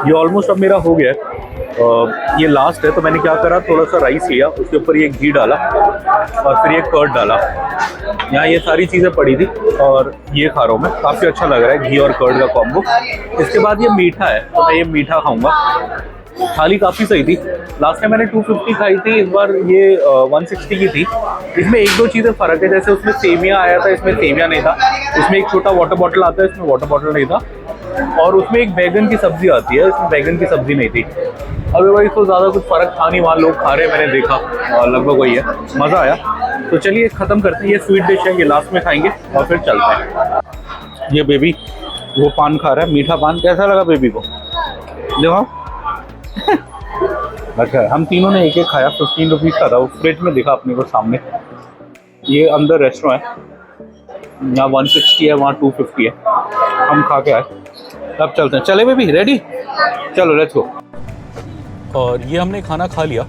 ये ऑलमोस्ट अब मेरा हो गया है। ये लास्ट है, तो मैंने क्या करा, थोड़ा सा राइस लिया, उसके ऊपर ये घी डाला और फिर ये कर्ड डाला। यहाँ ये सारी चीज़ें पड़ी थी और ये खा रहा हूँ मैं, काफ़ी अच्छा लग रहा है घी और कर्ड का कॉम्बो। इसके बाद ये मीठा है, तो मैं ये मीठा खाऊंगा। थाली काफ़ी सही थी, लास्ट टाइम मैंने 250 खाई थी, इस बार ये 160 की थी। इसमें एक दो चीज़ें फ़र्क है, जैसे उसमें सेमिया आया था, इसमें सेमिया नहीं था। इसमें एक छोटा वाटर बॉटल आता है, इसमें वाटर बॉटल नहीं था। और उसमें एक बैगन की सब्ज़ी आती है, इसमें बैगन की सब्ज़ी नहीं थी। अदरवाइज तो ज़्यादा कुछ फ़र्क था नहीं, वहाँ लोग खा रहे हैं, मैंने देखा, और लगभग वही है। मज़ा आया। तो चलिए ख़त्म करते हैं, ये स्वीट डिश है, ये लास्ट में खाएंगे और फिर चलते हैं। ये बेबी वो पान खा रहा है, मीठा पान। कैसा लगा बेबी को? देखो अच्छा, हम तीनों ने एक एक खाया, 15 रुपीज़ का था, वो फ्रिज में दिखा अपने को सामने। ये अंदर रेस्टोरेंट है, यहाँ 160 है, वहाँ 250 है। हम खा के आए, अब चलते हैं। चले बेबी, रेडी? चलो लेट्स गो। और ये हमने खाना खा लिया,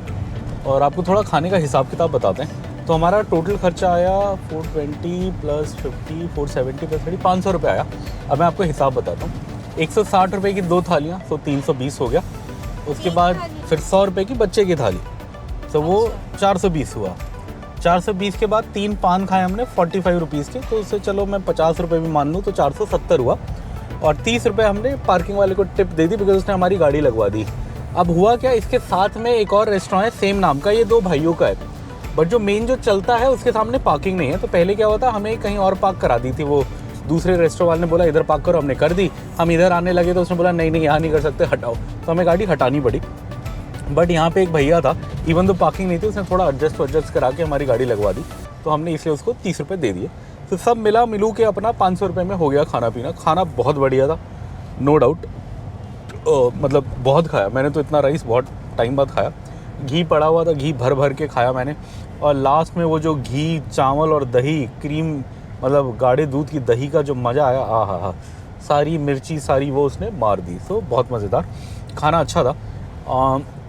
और आपको थोड़ा खाने का हिसाब किताब बताते हैं। तो हमारा टोटल खर्चा आया 420 प्लस 50 470 प्लस 30 500 रुपये आया। अब मैं आपको हिसाब बताता हूँ। 160 रुपये की 2 थालियाँ, तो 320 हो गया। उसके बाद फिर 100 रुपये की बच्चे की थाली, तो वो 420 हुआ। 420 के बाद 3 पान खाए हमने 45 रुपीज़ के, तो उससे चलो मैं 50 रुपये भी मान लूँ तो 470 हुआ। और 30 रुपये हमने पार्किंग वाले को टिप दे दी, बिकॉज उसने हमारी गाड़ी लगवा दी। अब हुआ क्या, इसके साथ में एक और रेस्टोरेंट है सेम नाम का, ये 2 भाइयों का है, बट जो मेन जो चलता है उसके सामने पार्किंग नहीं है। तो पहले क्या होता, हमें कहीं और पार्क करा दी थी, वो दूसरे रेस्टोरेंट वाले ने बोला इधर पार्क करो, हमने कर दी। हम इधर आने लगे तो उसने बोला नहीं नहीं यहाँ नहीं कर सकते, हटाओ। तो हमें गाड़ी हटानी पड़ी। बट यहाँ पे एक भैया था, इवन तो पार्किंग नहीं थी, उसने थोड़ा एडजस्ट करा के हमारी गाड़ी लगवा दी, तो हमने इसलिए उसको 30 रुपये दे दिए। तो सब मिलू के अपना 500 रुपये में हो गया खाना पीना। खाना बहुत बढ़िया था, नो डाउट। मतलब बहुत खाया मैंने, तो इतना राइस बहुत टाइम बाद खाया। घी पड़ा हुआ था, घी भर भर के खाया मैंने। और लास्ट में वो जो घी, चावल और दही, क्रीम, मतलब गाढ़े दूध की दही का जो मज़ा आया, हा, सारी मिर्ची सारी वो उसने मार दी। तो बहुत मज़ेदार खाना, अच्छा था।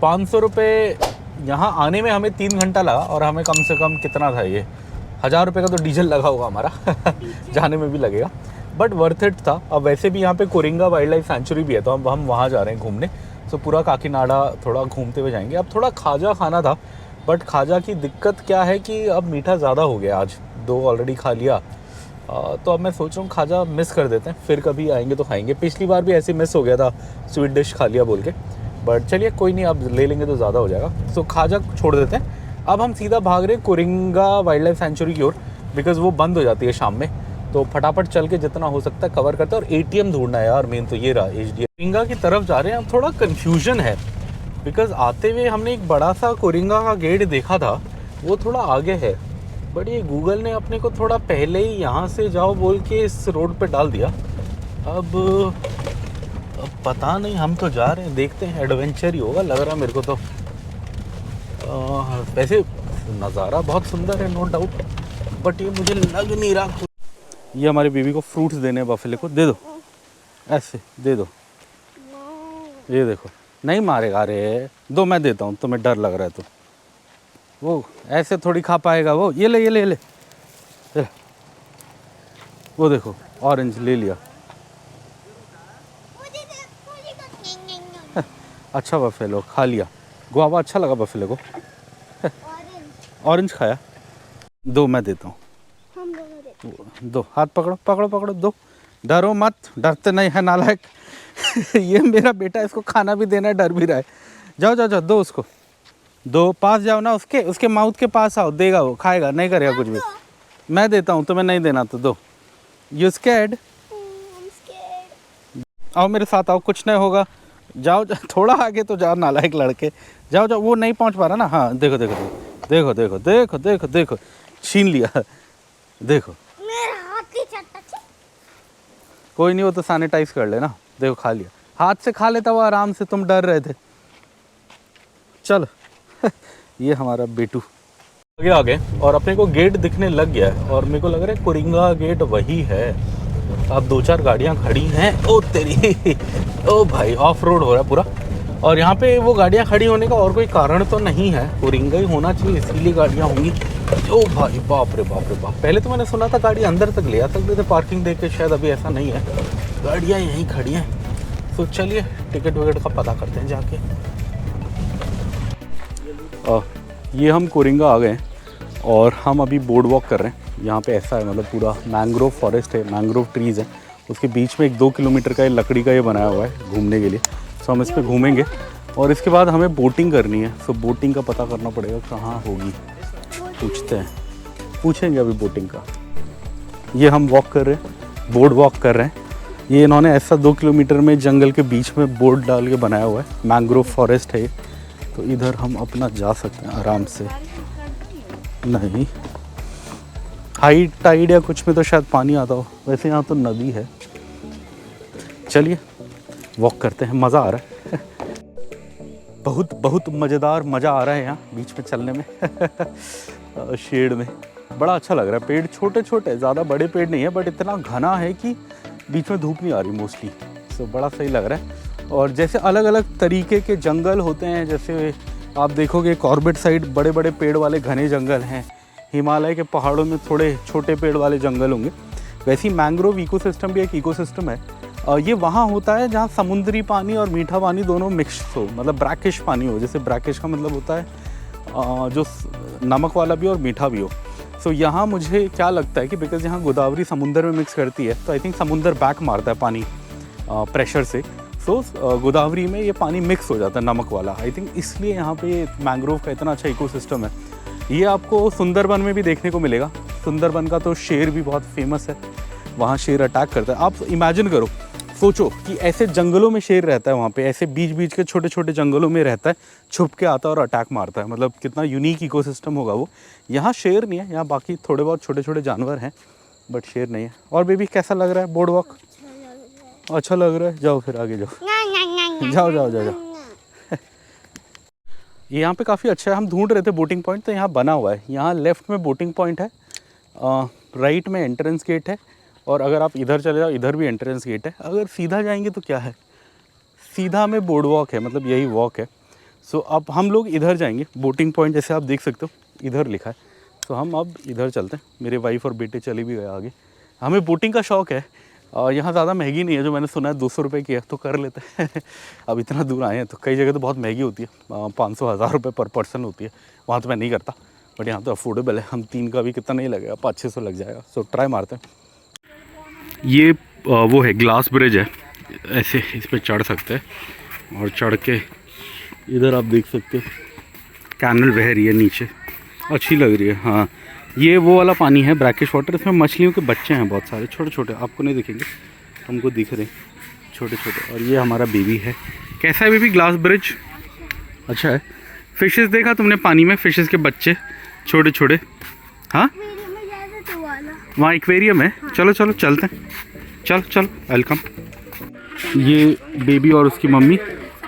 500 रुपये यहाँ आने में हमें 3 घंटा लगा, और हमें कम से कम कितना था, ये 1000 रुपये का तो डीजल लगा होगा हमारा जाने में भी लगेगा, बट वर्थ इट था। अब वैसे भी यहाँ पे कोरिंगा वाइल्ड लाइफ सेंचुरी भी है, तो हम वहाँ जा रहे हैं घूमने। तो पूरा काकीनाडा थोड़ा घूमते हुए जाएंगे। अब थोड़ा खाजा खाना था, बट खाजा की दिक्कत क्या है कि अब मीठा ज़्यादा हो गया, आज 2 ऑलरेडी खा लिया। तो अब मैं सोच रहा हूँ खाजा मिस कर देते हैं, फिर कभी आएंगे तो खाएंगे। पिछली बार भी ऐसे मिस हो गया था, स्वीट डिश खा लिया बोल के, बट चलिए कोई नहीं, अब ले लेंगे तो ज़्यादा हो जाएगा। तो खाजा छोड़ देते हैं। अब हम सीधा भाग रहे हैं कोरिंगा वाइल्ड लाइफ सेंचुरी की ओर, बिकॉज़ वो बंद हो जाती है शाम में। तो फटाफट चल के जितना हो सकता है कवर करते हैं। और ATM ढूंढना है यार, मेन तो ये रहा। कोरिंगा की तरफ जा रहे हैं। अब थोड़ा कन्फ्यूजन है, बिकॉज़ आते हुए हमने एक बड़ा सा कोरिंगा का गेट देखा था, वो थोड़ा आगे है, बट ये गूगल ने अपने को थोड़ा पहले ही यहाँ से जाओ बोल के इस रोड पे डाल दिया। अब पता नहीं, हम तो जा रहे हैं, देखते हैं, एडवेंचर ही होगा लग रहा मेरे को तो। वैसे नज़ारा बहुत सुंदर है, नो डाउट, बट ये मुझे लग नहीं रहा। ये हमारी बीवी को फ्रूट्स देने हैं, बफेले को दे दो, ऐसे दे दो। ये देखो, नहीं मारेगा। अरे दो, मैं देता हूँ, तुम्हें डर लग रहा है तो। वो ऐसे थोड़ी खा पाएगा वो। ये ले ये ले ये ले, वो देखो ऑरेंज ले लिया। अच्छा बफेलो खा लिया। गुआवा अच्छा लगा बफेले को। ऑरेंज खाया। दो मैं देता हूँ, दो। हाथ पकड़ो पकड़ो पकड़ो, दो। डरो मत, डरते नहीं है नालायक ये मेरा बेटा, इसको खाना भी देना है, डर भी रहा है। जाओ जाओ जाओ, दो उसको, दो। पास जाओ ना उसके माउथ के पास आओ, देगा वो, खाएगा, नहीं करेगा कुछ भी। मैं देता हूँ, तुम्हें नहीं देना तो दो। You scared? आओ मेरे साथ आओ, कुछ नहीं होगा। जाओ थोड़ा आगे तो जाओ नालायक लड़के, जाओ जाओ। वो नहीं पहुँच पा रहा ना। हाँ देखो देखो देखो देखो देखो देखो देखो, छीन लिया, देखो। कोई नहीं, वो तो सैनिटाइज कर लेना। देखो खा लिया, हाथ से खा लेता वो आराम से, तुम डर रहे थे। चलो ये हमारा बेटू आगे आ गए और अपने को गेट दिखने लग गया है और मेरे को लग रहा है कुरिंगा गेट वही है। अब 2-4 गाड़ियाँ खड़ी हैं। ओ तेरी ओ भाई ऑफ रोड हो रहा है पूरा। और यहाँ पे वो गाड़ियाँ खड़ी होने का और कोई कारण तो नहीं है, कुरिंगा ही होना चाहिए इसीलिए गाड़ियाँ होंगी। ओ भाई बाप रे बाप रे बाप। पहले तो मैंने सुना था गाड़ी अंदर तक ले आ सकते थे पार्किंग दे के, शायद अभी ऐसा नहीं है, गाड़ियाँ यहीं खड़ी हैं। तो चलिए टिकट विकट का पता करते हैं जाके। ये हम कुरिंगा आ गए और हम अभी बोर्ड वॉक कर रहे हैं। यहाँ पे ऐसा है, मतलब पूरा मैंग्रोव फॉरेस्ट है, मैंग्रोव ट्रीज़ है, उसके बीच में 1-2 किलोमीटर का ये लकड़ी का ये बनाया हुआ है घूमने के लिए। सो हम इस पर घूमेंगे और इसके बाद हमें बोटिंग करनी है। सो बोटिंग का पता करना पड़ेगा कहाँ होगी, पूछेंगे अभी बोटिंग का। ये हम वॉक कर रहे हैं, बोर्ड वॉक कर रहे हैं। ये इन्होंने ऐसा 2 किलोमीटर में जंगल के बीच में बोर्ड डाल के बनाया हुआ है, मैंग्रोव फॉरेस्ट है ये। तो इधर हम अपना जा सकते हैं आराम से। नहीं, हाई टाइड या कुछ में तो शायद पानी आता हो, वैसे यहाँ तो नदी है। चलिए वॉक करते हैं, मज़ा आ रहा है बहुत बहुत मज़ेदार, मज़ा आ रहा है यहाँ बीच में चलने में शेड में बड़ा अच्छा लग रहा है। पेड़ छोटे छोटे, ज़्यादा बड़े पेड़ नहीं है, बट इतना घना है कि बीच में धूप नहीं आ रही मोस्टली। सो बड़ा सही लग रहा है। और जैसे अलग अलग तरीके के जंगल होते हैं, जैसे आप देखोगे कॉर्बेट साइड बड़े बड़े पेड़ वाले घने जंगल हैं, हिमालय के पहाड़ों में थोड़े छोटे पेड़ वाले जंगल होंगे, वैसे ही मैंग्रोव इकोसिस्टम भी एक इकोसिस्टम है। ये वहाँ होता है जहाँ समुद्री पानी और मीठा पानी दोनों मिक्स हो, मतलब ब्रैकिश पानी हो। जैसे ब्रैकिश का मतलब होता है जो नमक वाला भी और मीठा भी हो। सो यहाँ मुझे क्या लगता है कि बिकॉज यहाँ गोदावरी समुंदर में मिक्स करती है, तो आई थिंक समुंदर बैक मारता है पानी प्रेशर से। सो गोदावरी में ये पानी मिक्स हो जाता है नमक वाला, आई थिंक इसलिए यहाँ पे मैंग्रोव का इतना अच्छा इकोसिस्टम है। ये आपको सुंदरबन में भी देखने को मिलेगा। सुंदरबन का तो शेर भी बहुत फेमस है, वहाँ शेर अटैक करता है। आप इमेजिन करो, सोचो कि ऐसे जंगलों में शेर रहता है, वहाँ पे ऐसे बीच बीच के छोटे छोटे जंगलों में रहता है, छुप के आता है और अटैक मारता है। मतलब कितना यूनिक इकोसिस्टम होगा वो। यहाँ शेर नहीं है, यहाँ बाकी थोड़े बहुत छोटे छोटे जानवर हैं, बट शेर नहीं है। और बेबी कैसा लग रहा है बोर्ड वॉक? अच्छा लग रहा है, जाओ फिर आगे जाओ जाओ जाओ जाओ जाओ ये यहाँ पे काफ़ी अच्छा है। हम ढूंढ रहे थे बोटिंग पॉइंट, तो यहाँ बना हुआ है। यहाँ लेफ़्ट में बोटिंग पॉइंट है, राइट में एंट्रेंस गेट है, और अगर आप इधर चले जाओ इधर भी एंट्रेंस गेट है। अगर सीधा जाएंगे तो क्या है, सीधा में बोर्ड वॉक है, मतलब यही वॉक है। सो अब हम लोग इधर जाएंगे, बोटिंग पॉइंट जैसे आप देख सकते हो इधर लिखा है। तो हम अब इधर चलते हैं। मेरे वाइफ और बेटे चले भी गए आगे। हमें बोटिंग का शौक़ है। यहाँ ज़्यादा महंगी नहीं है, जो मैंने सुना है 200 रुपये की है, तो कर लेते हैं अब इतना दूर आए हैं तो कई जगह तो बहुत महंगी होती है, 500-1000 रुपये पर पर्सन होती है। वहाँ तो मैं नहीं करता, बट यहाँ तो अफोर्डेबल है। हम 3 का भी कितना नहीं लगेगा, 500-600 लग जाएगा। सो ट्राई मारते हैं। ये वो है ग्लास ब्रिज है, ऐसे इस पर चढ़ सकते हैं और चढ़ के इधर आप देख सकते हो कैनल बह रही है नीचे, अच्छी लग रही है। हाँ, ये वो वाला पानी है ब्रैकिश वाटर, इसमें मछलियों के बच्चे हैं बहुत सारे, छोटे छोटे, आपको नहीं दिखेंगे, हमको दिख रहे छोटे छोटे। और ये हमारा बेबी है। कैसा है बेबी ग्लास ब्रिज? अच्छा है। फिशेस देखा तुमने पानी में, फिशेस के बच्चे छोटे छोटे? हाँ, वहाँ एक्वेरियम है। चलो चलो चलते हैं, चल चल वेलकम। ये बेबी और उसकी मम्मी,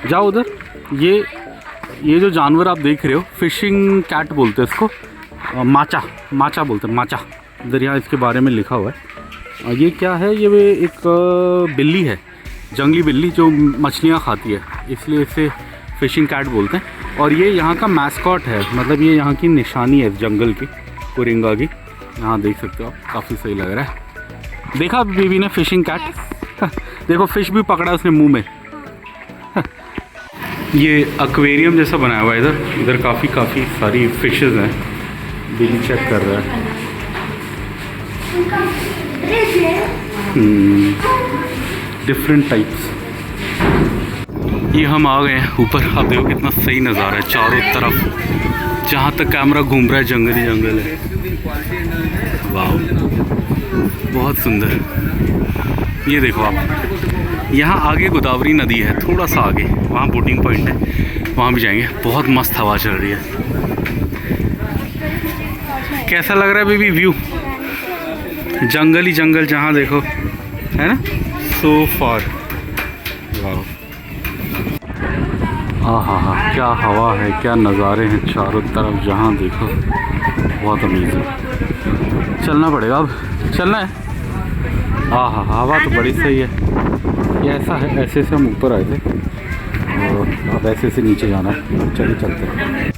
जाओ उधर। ये जो जानवर आप देख रहे हो, फिशिंग कैट बोलते हैं इसको, माचा माचा बोलते हैं, माचा। इधर यहाँ इसके बारे में लिखा हुआ है। ये क्या है, ये एक बिल्ली है, जंगली बिल्ली जो मछलियाँ खाती है, इसलिए इसे फिशिंग कैट बोलते हैं। और ये यहाँ का मैस्कॉट है, मतलब ये यहाँ की निशानी है जंगल की, कुरिंगा की। यहाँ देख सकते हो आप, काफ़ी सही लग रहा है। देखा बेबी ने फिशिंग कैट देखो फिश भी पकड़ा उसने मुंह में ये एक्वेरियम जैसा बनाया हुआ है इधर। इधर काफ़ी सारी फिशेस हैं। बेबी चेक कर रहा है। Different types. ये हम आ गए हैं ऊपर। आप देखो कितना सही नज़ारा है चारों तरफ, जहाँ तक कैमरा घूम रहा है जंगल ही जंगल है। वाह, बहुत सुंदर। ये देखो आप, यहाँ आगे गोदावरी नदी है, थोड़ा सा आगे वहाँ बोटिंग पॉइंट है, वहाँ भी जाएंगे। बहुत मस्त हवा चल रही है। कैसा लग रहा है बेबी व्यू? जंगल ही जंगल जहाँ देखो, है ना, सो फार। वाह, हाँ हाँ हाँ, क्या हवा है, क्या नज़ारे हैं चारों तरफ, जहाँ देखो। बहुत अमेजिंग। चलना पड़ेगा अब, चलना है। हाँ हाँ, हवा तो बड़ी सही है। ये ऐसा है, ऐसे से हम ऊपर आए थे और अब ऐसे से नीचे जाना है। चलिए चलते हैं।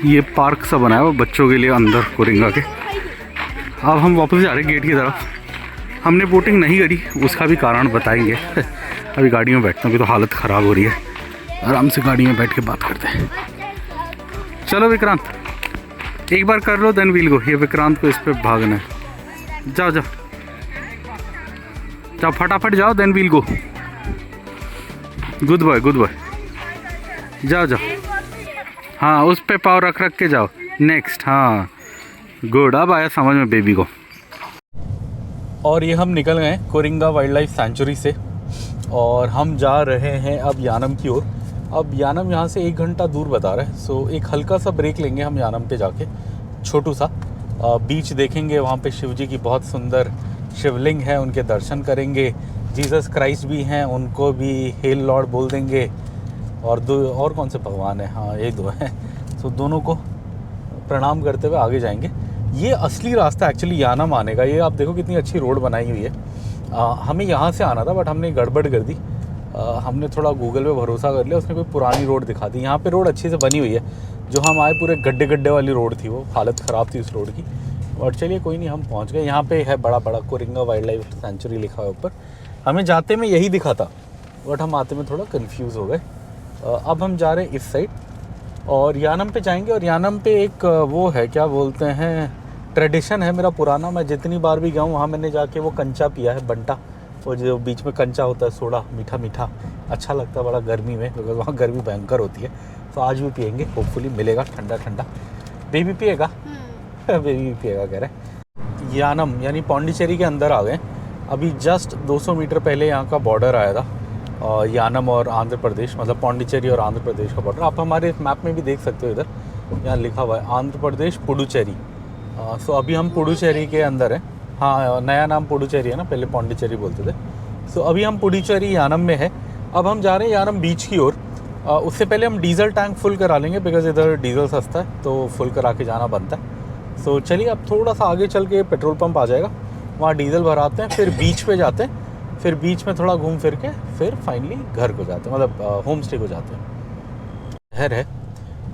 ये पार्क सा बना है वो बच्चों के लिए अंदर कोरिंगा के। अब हम वापस जा रहे हैं गेट की तरफ। हमने बोटिंग नहीं करी, उसका भी कारण बताएंगे। अभी गाड़ी में बैठते हैं, अभी तो हालत ख़राब हो रही है। आराम से गाड़ी में बैठ के बात करते हैं। चलो विक्रांत, एक बार कर लो देन वील गो। ये विक्रांत को इस पर भागना है। जाओ जाओ जाओ, फटाफट जाओ देन वील गो। गुड बॉय गुड बॉय, जाओ जाओ। हाँ, उस पे पाँव रख रख के जाओ। नेक्स्ट, हाँ गुड। अब आया समझ में बेबी को। और ये हम निकल गए कोरिंगा वाइल्ड लाइफ सेंचुरी से और हम जा रहे हैं अब यानम की ओर। अब यानम यहाँ से 1 घंटा दूर बता रहा है। सो एक हल्का सा ब्रेक लेंगे हम यानम पे जाके। छोटू सा बीच देखेंगे, वहाँ पे शिव जी की बहुत सुंदर शिवलिंग है, उनके दर्शन करेंगे। जीसस क्राइस्ट भी हैं, उनको भी हेल लॉर्ड बोल देंगे। और दो और कौन से भगवान हैं, हाँ यही 2 हैं। तो दोनों को प्रणाम करते हुए आगे जाएंगे। ये असली रास्ता एक्चुअली यानम आने का। ये आप देखो कितनी अच्छी रोड बनाई हुई है। हमें यहाँ से आना था बट हमने गड़बड़ कर दी। हमने थोड़ा गूगल पे भरोसा कर लिया, उसने कोई पुरानी रोड दिखा दी। यहाँ पे रोड अच्छी से बनी हुई है। जो हम आए पूरे गड्ढे गड्ढे वाली रोड थी, वो हालत ख़राब थी उस रोड की। और चलिए कोई नहीं, हम पहुँच गए। यहाँ पे है बड़ा बड़ा कोरिंगा वाइल्ड लाइफ सेंचुरी लिखा है ऊपर। हमें जाते में यही दिखा था बट हम आते में थोड़ा कन्फ्यूज़ हो गए। अब हम जा रहे हैं इस साइड और यानम पे जाएंगे। और यानम पे एक वो है, क्या बोलते हैं, ट्रेडिशन है मेरा पुराना। मैं जितनी बार भी गया हूँ वहाँ मैंने जाके वो कंचा पिया है, बंटा। वो जो बीच में कंचा होता है, सोडा मीठा मीठा, अच्छा लगता है बड़ा गर्मी में, बिकॉज वहाँ गर्मी भयंकर होती है। तो आज भी पियेंगे, होपफुली मिलेगा ठंडा ठंडा। बेबी पिएगा? बेबी भी पिएगा कह रहे। यानम यानी पौंडीचेरी के अंदर आ गए। अभी जस्ट 200 मीटर पहले यहाँ का बॉर्डर आया था, यानम और आंध्र प्रदेश, मतलब पौंडीचेरी और आंध्र प्रदेश का बॉर्डर। आप हमारे मैप में भी देख सकते हो, इधर यहाँ लिखा हुआ है आंध्र प्रदेश पुडुचेरी। सो अभी हम पुडुचेरी के अंदर हैं। हाँ, नया नाम पुडुचेरी है ना, पहले पौंडीचेरी बोलते थे। सो अभी हम पुडुचेरी यानम में है। अब हम जा रहे हैं यानम बीच की ओर। उससे पहले हम डीजल टैंक फुल करा लेंगे, बिकॉज इधर डीजल सस्ता है तो फुल करा के जाना बनता है। सो चलिए अब थोड़ा सा आगे चल के पेट्रोल पंप आ जाएगा, वहाँ डीजल भराते हैं, फिर बीच पे जाते हैं, फिर बीच में थोड़ा घूम फिर के फिर फाइनली घर को जाते हैं, मतलब होम स्टे को जाते हैं। शहर है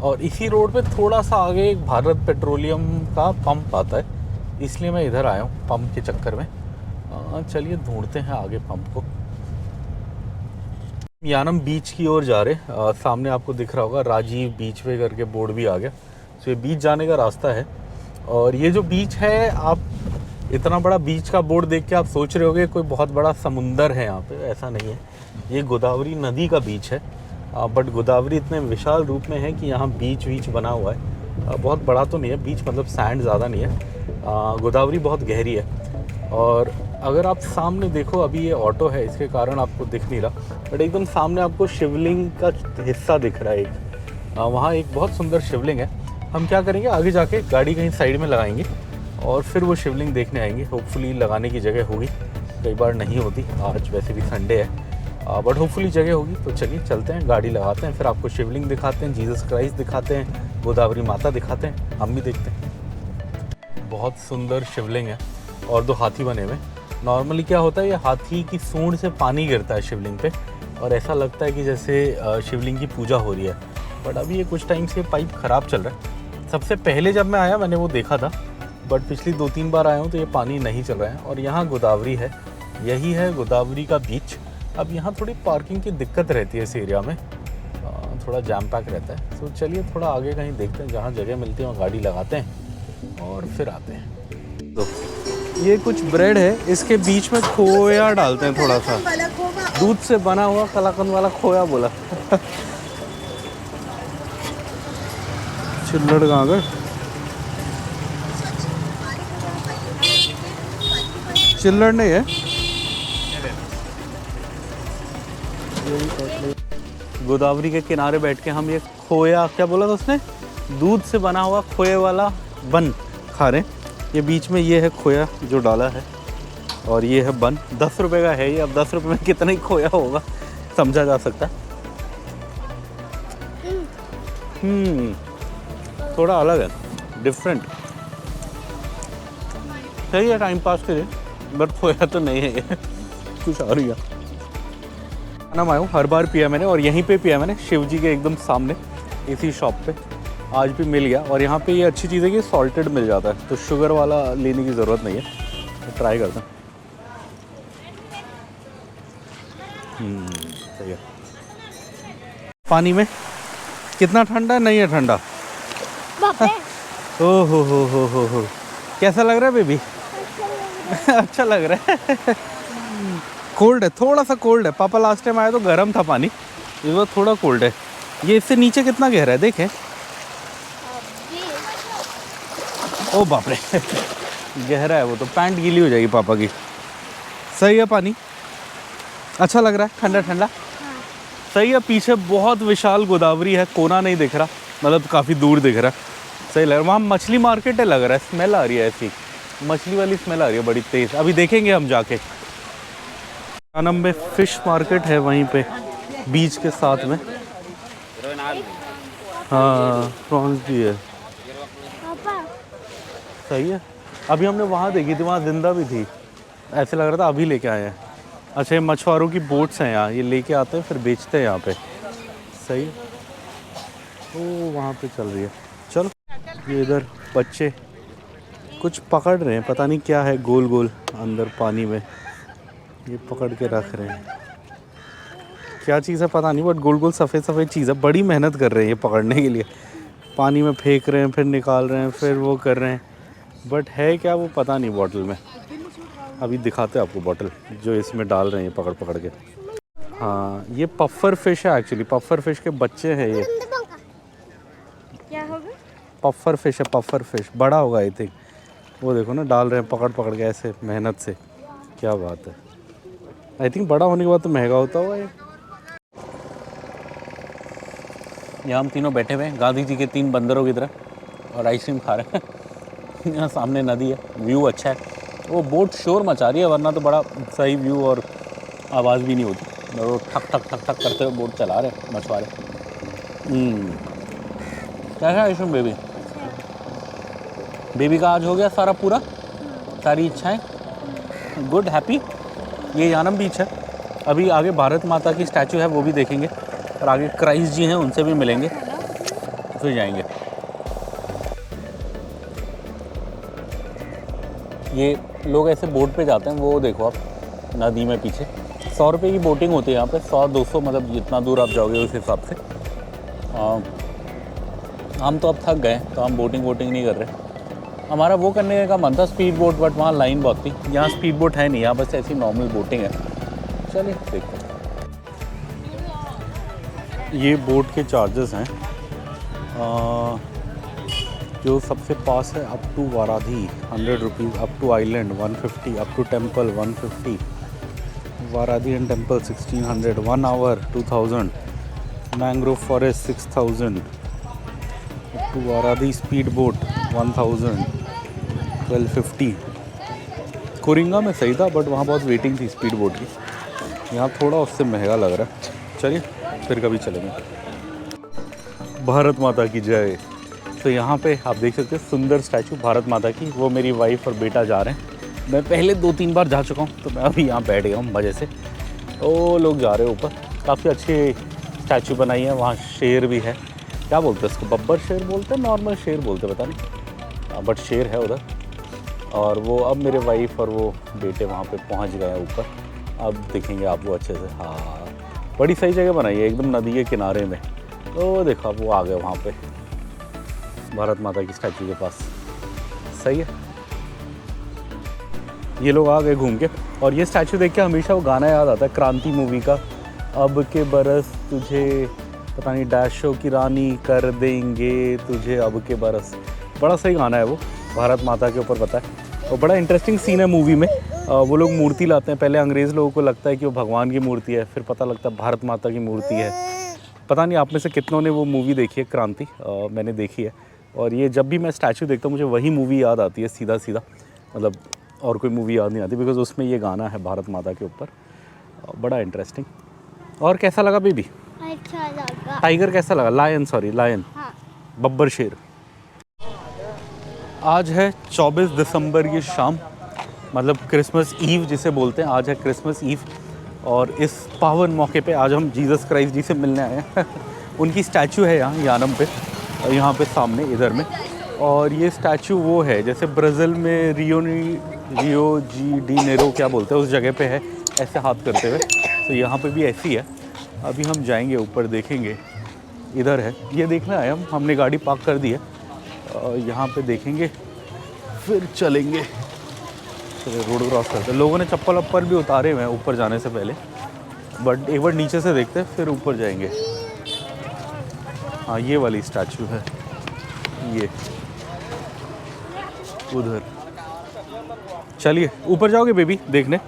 और इसी रोड पे थोड़ा सा आगे एक भारत पेट्रोलियम का पंप आता है, इसलिए मैं इधर आया हूँ पंप के चक्कर में। चलिए ढूंढते हैं आगे पंप को। यानम बीच की ओर जा रहे। सामने आपको दिख रहा होगा राजीव बीच वे करके बोर्ड भी आ गया। तो ये बीच जाने का रास्ता है। और ये जो बीच है, आप इतना बड़ा बीच का बोर्ड देख के आप सोच रहे होगे कोई बहुत बड़ा समुंदर है यहाँ पे, ऐसा नहीं है। ये गोदावरी नदी का बीच है। बट गोदावरी इतने विशाल रूप में है कि यहाँ बीच बना हुआ है। बहुत बड़ा तो नहीं है बीच, मतलब सैंड ज़्यादा नहीं है। गोदावरी बहुत गहरी है। और अगर आप सामने देखो, अभी ये ऑटो है इसके कारण आपको दिख नहीं रहा, बट एकदम सामने आपको शिवलिंग का हिस्सा दिख रहा है एक। वहाँ एक बहुत सुंदर शिवलिंग है। हम क्या करेंगे, आगे जाके गाड़ी कहीं साइड में लगाएंगे और फिर वो शिवलिंग देखने आएंगे। होपफुली लगाने की जगह होगी, कई बार नहीं होती। आज वैसे भी संडे है, बट होपफुली जगह होगी। तो चलिए चलते हैं, गाड़ी लगाते हैं, फिर आपको शिवलिंग दिखाते हैं, जीसस क्राइस्ट दिखाते हैं, गोदावरी माता दिखाते हैं, हम भी देखते हैं। बहुत सुंदर शिवलिंग है और 2 हाथी बने हुए। नॉर्मली क्या होता है, ये हाथी की सूंड से पानी गिरता है शिवलिंग पे और ऐसा लगता है कि जैसे शिवलिंग की पूजा हो रही है। बट अभी ये कुछ टाइम से पाइप ख़राब चल रहा है। सबसे पहले जब मैं आया मैंने वो देखा था, बट पिछली 2-3 बार आया हूँ तो ये पानी नहीं चल रहा है। और यहाँ गोदावरी है, यही है गोदावरी का बीच। अब यहाँ थोड़ी पार्किंग की दिक्कत रहती है इस एरिया में, थोड़ा जैम पैक रहता है। तो चलिए थोड़ा आगे कहीं देखते हैं, जहाँ जगह मिलती है वहाँ गाड़ी लगाते हैं और फिर आते हैं। तो ये कुछ ब्रेड है, इसके बीच में खोया डालते हैं थोड़ा सा, दूध से बना हुआ कलाकंद वाला खोया बोला। चिल्लड़ कहाँ गए? चिल्लड़ नहीं है, गोदावरी के किनारे बैठ के हम ये खोया, क्या बोला था उसने, दूध से बना हुआ खोए वाला बन खा रहे हैं। ये बीच में ये है खोया जो डाला है और ये है बन। 10 रुपये का है ये। अब 10 रुपये में कितना ही खोया होगा समझा जा सकता है। थोड़ा अलग है, डिफरेंट। सही है टाइम पास के लिए, बट खोया तो नहीं है ये कुछ और ही है। खाना मैं हर बार पिया मैंने, और यहीं पे पिया मैंने, शिव जी के एकदम सामने इसी शॉप पे। आज भी मिल गया, और यहाँ पे ये अच्छी चीज़ है कि सॉल्टेड मिल जाता है, तो शुगर वाला लेने की ज़रूरत नहीं है। तो ट्राई करता हूँ। सही है। पानी में कितना ठंडा नहीं है ठंडा। ओ हो, कैसा लग रहा है बेबी? अच्छा लग रहा है। कोल्ड है, थोड़ा सा कोल्ड है। पापा लास्ट टाइम आया तो गर्म था पानी, इस बार थोड़ा कोल्ड है। ये इससे नीचे कितना गहरा है देखें। ओ बाप रे गहरा है वो तो, पैंट गीली हो जाएगी पापा की। सही है पानी, अच्छा लग रहा है, ठंडा ठंडा। सही है। पीछे बहुत विशाल गोदावरी है, कोना नहीं दिख रहा, मतलब काफ़ी दूर दिख रहा है। सही लग रहा है। वहाँ मछली मार्केट है लग रहा है, स्मेल आ रही है ऐसी, मछली वाली स्मेल आ रही है बड़ी तेज़। अभी देखेंगे हम जाके। यानम में फ़िश मार्केट है वहीं पे बीच के साथ में। हाँ प्रॉन्स भी है। सही है। अभी हमने वहाँ देखी थी, वहाँ जिंदा भी थी, ऐसे लग रहा था अभी लेके आए हैं। अच्छा, ये मछुआरों की बोट्स हैं यहाँ, ये लेके आते हैं फिर बेचते हैं यहाँ पे। सही है। ओ वहाँ पे चल रही है। चलो, ये इधर बच्चे कुछ पकड़ रहे हैं, पता नहीं क्या है, गोल गोल अंदर पानी में ये पकड़ के रख रहे हैं। क्या चीज़ है पता नहीं, बट गोल गोल सफ़ेद सफ़ेद चीज़ है। बड़ी मेहनत कर रहे हैं ये पकड़ने के लिए, पानी में फेंक रहे हैं, फिर निकाल रहे हैं, फिर वो कर रहे हैं, बट है क्या वो पता नहीं बॉटल में। अभी दिखाते हैं आपको बॉटल जो इसमें डाल रहे हैं पकड़ पकड़ के। हाँ, ये पफ्फर फिश है एक्चुअली, पफ्फर फिश के बच्चे हैं ये। क्या होगा? पफ्फर फिश है, पफ्फर फिश बड़ा होगा आई थिंक। वो देखो ना, डाल रहे हैं पकड़ पकड़ के ऐसे मेहनत से। क्या बात है। आई थिंक बड़ा होने के बाद तो महंगा होता होगा ये। यहाँ हम तीनों बैठे हुए हैं गांधी जी के 3 बंदरों की तरह, और आइसक्रीम खा रहे हैं। यहाँ सामने नदी है, व्यू अच्छा है। वो बोट शोर मचा रही है, वरना तो बड़ा सही व्यू और आवाज़ भी नहीं होती। और वो ठक ठक ठक ठक करते हुए बोट चला रहे हैं मछुआरे। कैसा है इसमें बेबी? बेबी का आज हो गया सारा पूरा, सारी इच्छाएं। Good, happy. ये यानम बीच है। अभी आगे भारत माता की स्टैचू है, वो भी देखेंगे, और आगे क्राइस्ट जी हैं, उनसे भी मिलेंगे, फिर जाएंगे। ये लोग ऐसे बोट पे जाते हैं, वो देखो आप नदी में पीछे। 100 रुपये की बोटिंग होती है यहाँ पे, 100-200, मतलब जितना दूर आप जाओगे उस हिसाब से। हम तो अब थक गए तो हम बोटिंग नहीं कर रहे। हमारा वो करने का मन था स्पीड बोट, बट वहाँ लाइन बहुत थी। यहाँ स्पीड बोट है नहीं, यहाँ बस ऐसी नॉर्मल बोटिंग है। चलिए देखते हैं। ये बोट के चार्जेस हैं। जो सबसे पास है up to Varadhi 100 rupees, up to island 150, up to temple 150, Varadhi and temple 1600, 1 hour 2000, mangrove forest 6000, up to Varadhi speed boat 1000, 1250। Coringa में सही था, बट वहाँ बहुत वेटिंग थी स्पीड बोट की। यहाँ थोड़ा उससे महंगा लग रहा है। चलिए फिर कभी चलेंगे। भारत माता की जय। तो यहाँ पे आप देख सकते हैं सुंदर स्टैचू भारत माता की। वो मेरी वाइफ और बेटा जा रहे हैं। मैं पहले 2-3 बार जा चुका हूँ, तो मैं अभी यहाँ बैठ गया हूँ मज़े से। वो लोग जा रहे हैं ऊपर। काफ़ी अच्छी स्टैचू बनाई है। वहाँ शेर भी है, क्या बोलते हैं उसको, बब्बर शेर बोलते हैं, नॉर्मल शेर बोलते हैं, पता नहीं, बट शेर है उधर। और वो अब मेरे वाइफ और वो बेटे वहाँ पे पहुँच गए हैं ऊपर। अब दिखेंगे आप वो अच्छे से। हाँ, बड़ी सही जगह बनाई है, एकदम नदी के किनारे में। तो देखो आप वो आ गए वहाँ पे भारत माता की स्टैचू के पास। सही है। ये लोग आ गए घूम के, और ये स्टैचू देख के हमेशा वो गाना याद आता है क्रांति मूवी का, अब के बरस तुझे पता नहीं डैशो की रानी कर देंगे तुझे अब के बरस। बड़ा सही गाना है वो, भारत माता के ऊपर पता है। और बड़ा इंटरेस्टिंग सीन है मूवी में। वो लोग मूर्ति लाते हैं, पहले अंग्रेज़ लोगों को लगता है कि वो भगवान की मूर्ति है, फिर पता लगता है भारत माता की मूर्ति है। पता नहीं आप में से कितनों ने वो मूवी देखी है क्रांति। मैंने देखी है, और ये जब भी मैं स्टैचू देखता हूँ मुझे वही मूवी याद आती है सीधा सीधा, मतलब और कोई मूवी याद नहीं आती, बिकॉज उसमें ये गाना है भारत माता के ऊपर। बड़ा इंटरेस्टिंग। और कैसा लगा बेबी? अच्छा लगा। टाइगर कैसा लगा? Lion, sorry lion. हाँ। बब्बर शेर। आज है 24 दिसंबर की शाम, मतलब क्रिसमस ईव जिसे बोलते हैं, आज है क्रिसमस ईव और इस पावन मौके पे आज हम जीसस क्राइस्ट जी से मिलने आए हैं। उनकी स्टैचू है यहाँ यानम पे, यहाँ पे सामने इधर में। और ये स्टैचू वो है जैसे ब्राज़ील में रियो जी डी नेरो क्या बोलते हैं उस जगह पे है, ऐसे हाथ करते हुए। तो यहाँ पे भी ऐसी है। अभी हम जाएंगे ऊपर, देखेंगे। इधर है, ये देखना है हमने गाड़ी पार्क कर दी है। यहाँ पे देखेंगे फिर चलेंगे। तो रोड क्रॉस करते हैं। लोगों ने चप्पल वप्पल भी उतारे हुए हैं ऊपर जाने से पहले, बट एक बार नीचे से देखते हैं फिर ऊपर जाएंगे। हाँ, ये वाली स्टैचू है, ये उधर। चलिए ऊपर जाओगे बेबी देखने।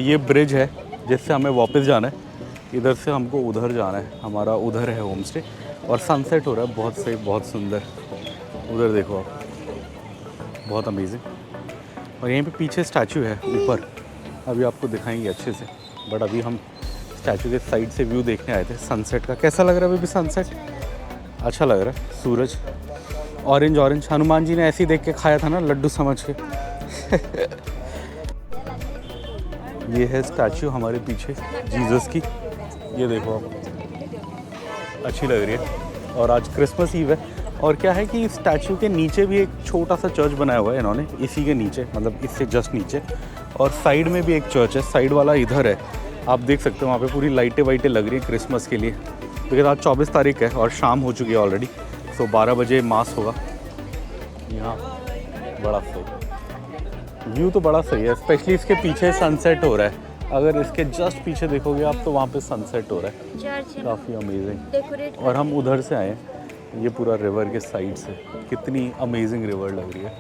ये ब्रिज है जिससे हमें वापस जाना है। इधर से हमको उधर जाना है, हमारा उधर है होम स्टे। और सनसेट हो रहा है, बहुत सही, बहुत सुंदर। उधर देखो आप, बहुत अमेजिंग। और यहीं पे पीछे स्टैचू है ऊपर, अभी आपको दिखाएंगे अच्छे से। बट अभी हम स्टैचू के साइड से व्यू देखने आए थे सनसेट का। कैसा लग रहा है बेबी सनसेट? अच्छा लग रहा है। सूरज ऑरेंज ऑरेंज, हनुमान जी ने ऐसे ही देख के खाया था ना लड्डू समझ के। ये है स्टैचू हमारे पीछे जीसस की, ये देखो आप, अच्छी लग रही है। और आज क्रिसमस ईव है। और क्या है कि स्टैचू के नीचे भी एक छोटा सा चर्च बनाया हुआ है इन्होंने, इसी के नीचे, मतलब इससे जस्ट नीचे। और साइड में भी एक चर्च है, साइड वाला इधर है, आप देख सकते हो। वहाँ पे पूरी लाइटें वाइटें लग रही है क्रिसमस के लिए, क्योंकि आज 24 तारीख है और शाम हो चुकी है ऑलरेडी। तो 12 बजे मास होगा यहाँ। बड़ा सही व्यू, तो बड़ा सही है। स्पेशली इसके पीछे सनसेट हो रहा है। अगर इसके जस्ट पीछे देखोगे आप तो वहाँ पे सनसेट हो रहा है, काफ़ी अमेजिंग। और हम उधर से आए हैं, ये पूरा रिवर के साइड से। कितनी अमेजिंग रिवर लग रही है।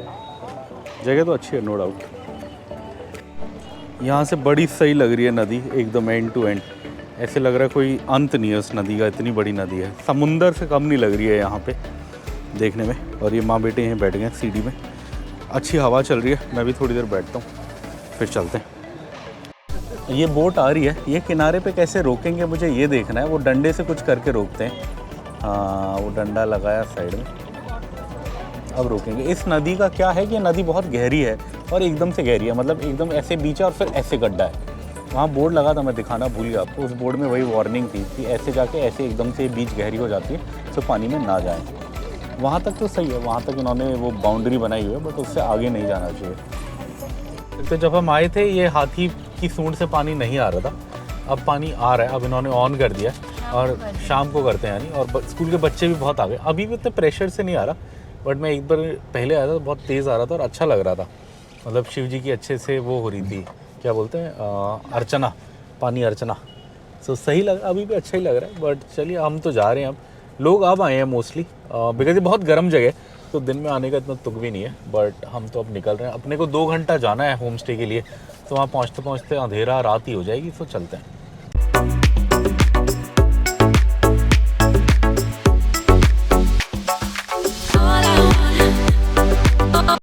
जगह तो अच्छी है, नो डाउट। यहाँ से बड़ी सही लग रही है नदी, एकदम एंड टू एंड। ऐसे लग रहा है कोई अंत नहीं है उस नदी का, इतनी बड़ी नदी है। समुंदर से कम नहीं लग रही है यहाँ पे देखने में। और ये माँ बेटे यहीं बैठ गए सीढ़ी में, अच्छी हवा चल रही है। मैं भी थोड़ी देर बैठता हूँ, फिर चलते हैं। ये बोट आ रही है, ये किनारे पे कैसे रोकेंगे मुझे ये देखना है। वो डंडे से कुछ करके रोकते हैं। हाँ, वो डंडा लगाया साइड में, अब रोकेंगे। इस नदी का क्या है कि नदी बहुत गहरी है और एकदम से गहरी है, मतलब एकदम ऐसे बीच है और फिर ऐसे गड्ढा है। वहाँ बोर्ड लगा था, मैं दिखाना भूल गया आपको। उस बोर्ड में वही वार्निंग थी कि ऐसे जाके ऐसे एकदम से बीच गहरी हो जाती है, तो पानी में ना जाएं। वहाँ तक तो सही है, वहाँ तक इन्होंने वो बाउंड्री बनाई हुई है, बट उससे आगे नहीं जाना चाहिए। तो जब हम आए थे ये हाथी की सूंड से पानी नहीं आ रहा था, अब पानी आ रहा है। अब इन्होंने ऑन कर दिया और शाम को करते हैं यानी। और स्कूल के बच्चे भी बहुत आ गए। अभी भी उतने प्रेशर से नहीं आ रहा, बट मैं एक बार पहले आया था तो बहुत तेज़ आ रहा था और अच्छा लग रहा था। मतलब शिव जी की अच्छे से वो हो रही थी, क्या बोलते हैं, अर्चना, पानी अर्चना। सो सही लग, अभी भी अच्छा ही लग रहा है। बट चलिए हम तो जा रहे हैं। अब लोग अब आए हैं मोस्टली, बिकॉज ये बहुत गर्म जगह, तो दिन में आने का इतना तुक भी नहीं है। बट हम तो अब निकल रहे हैं। अपने को 2 घंटा जाना है होम स्टे के लिए, तो वहाँ पहुँचते पहुँचते अंधेरा रात ही हो जाएगी। तो चलते हैं।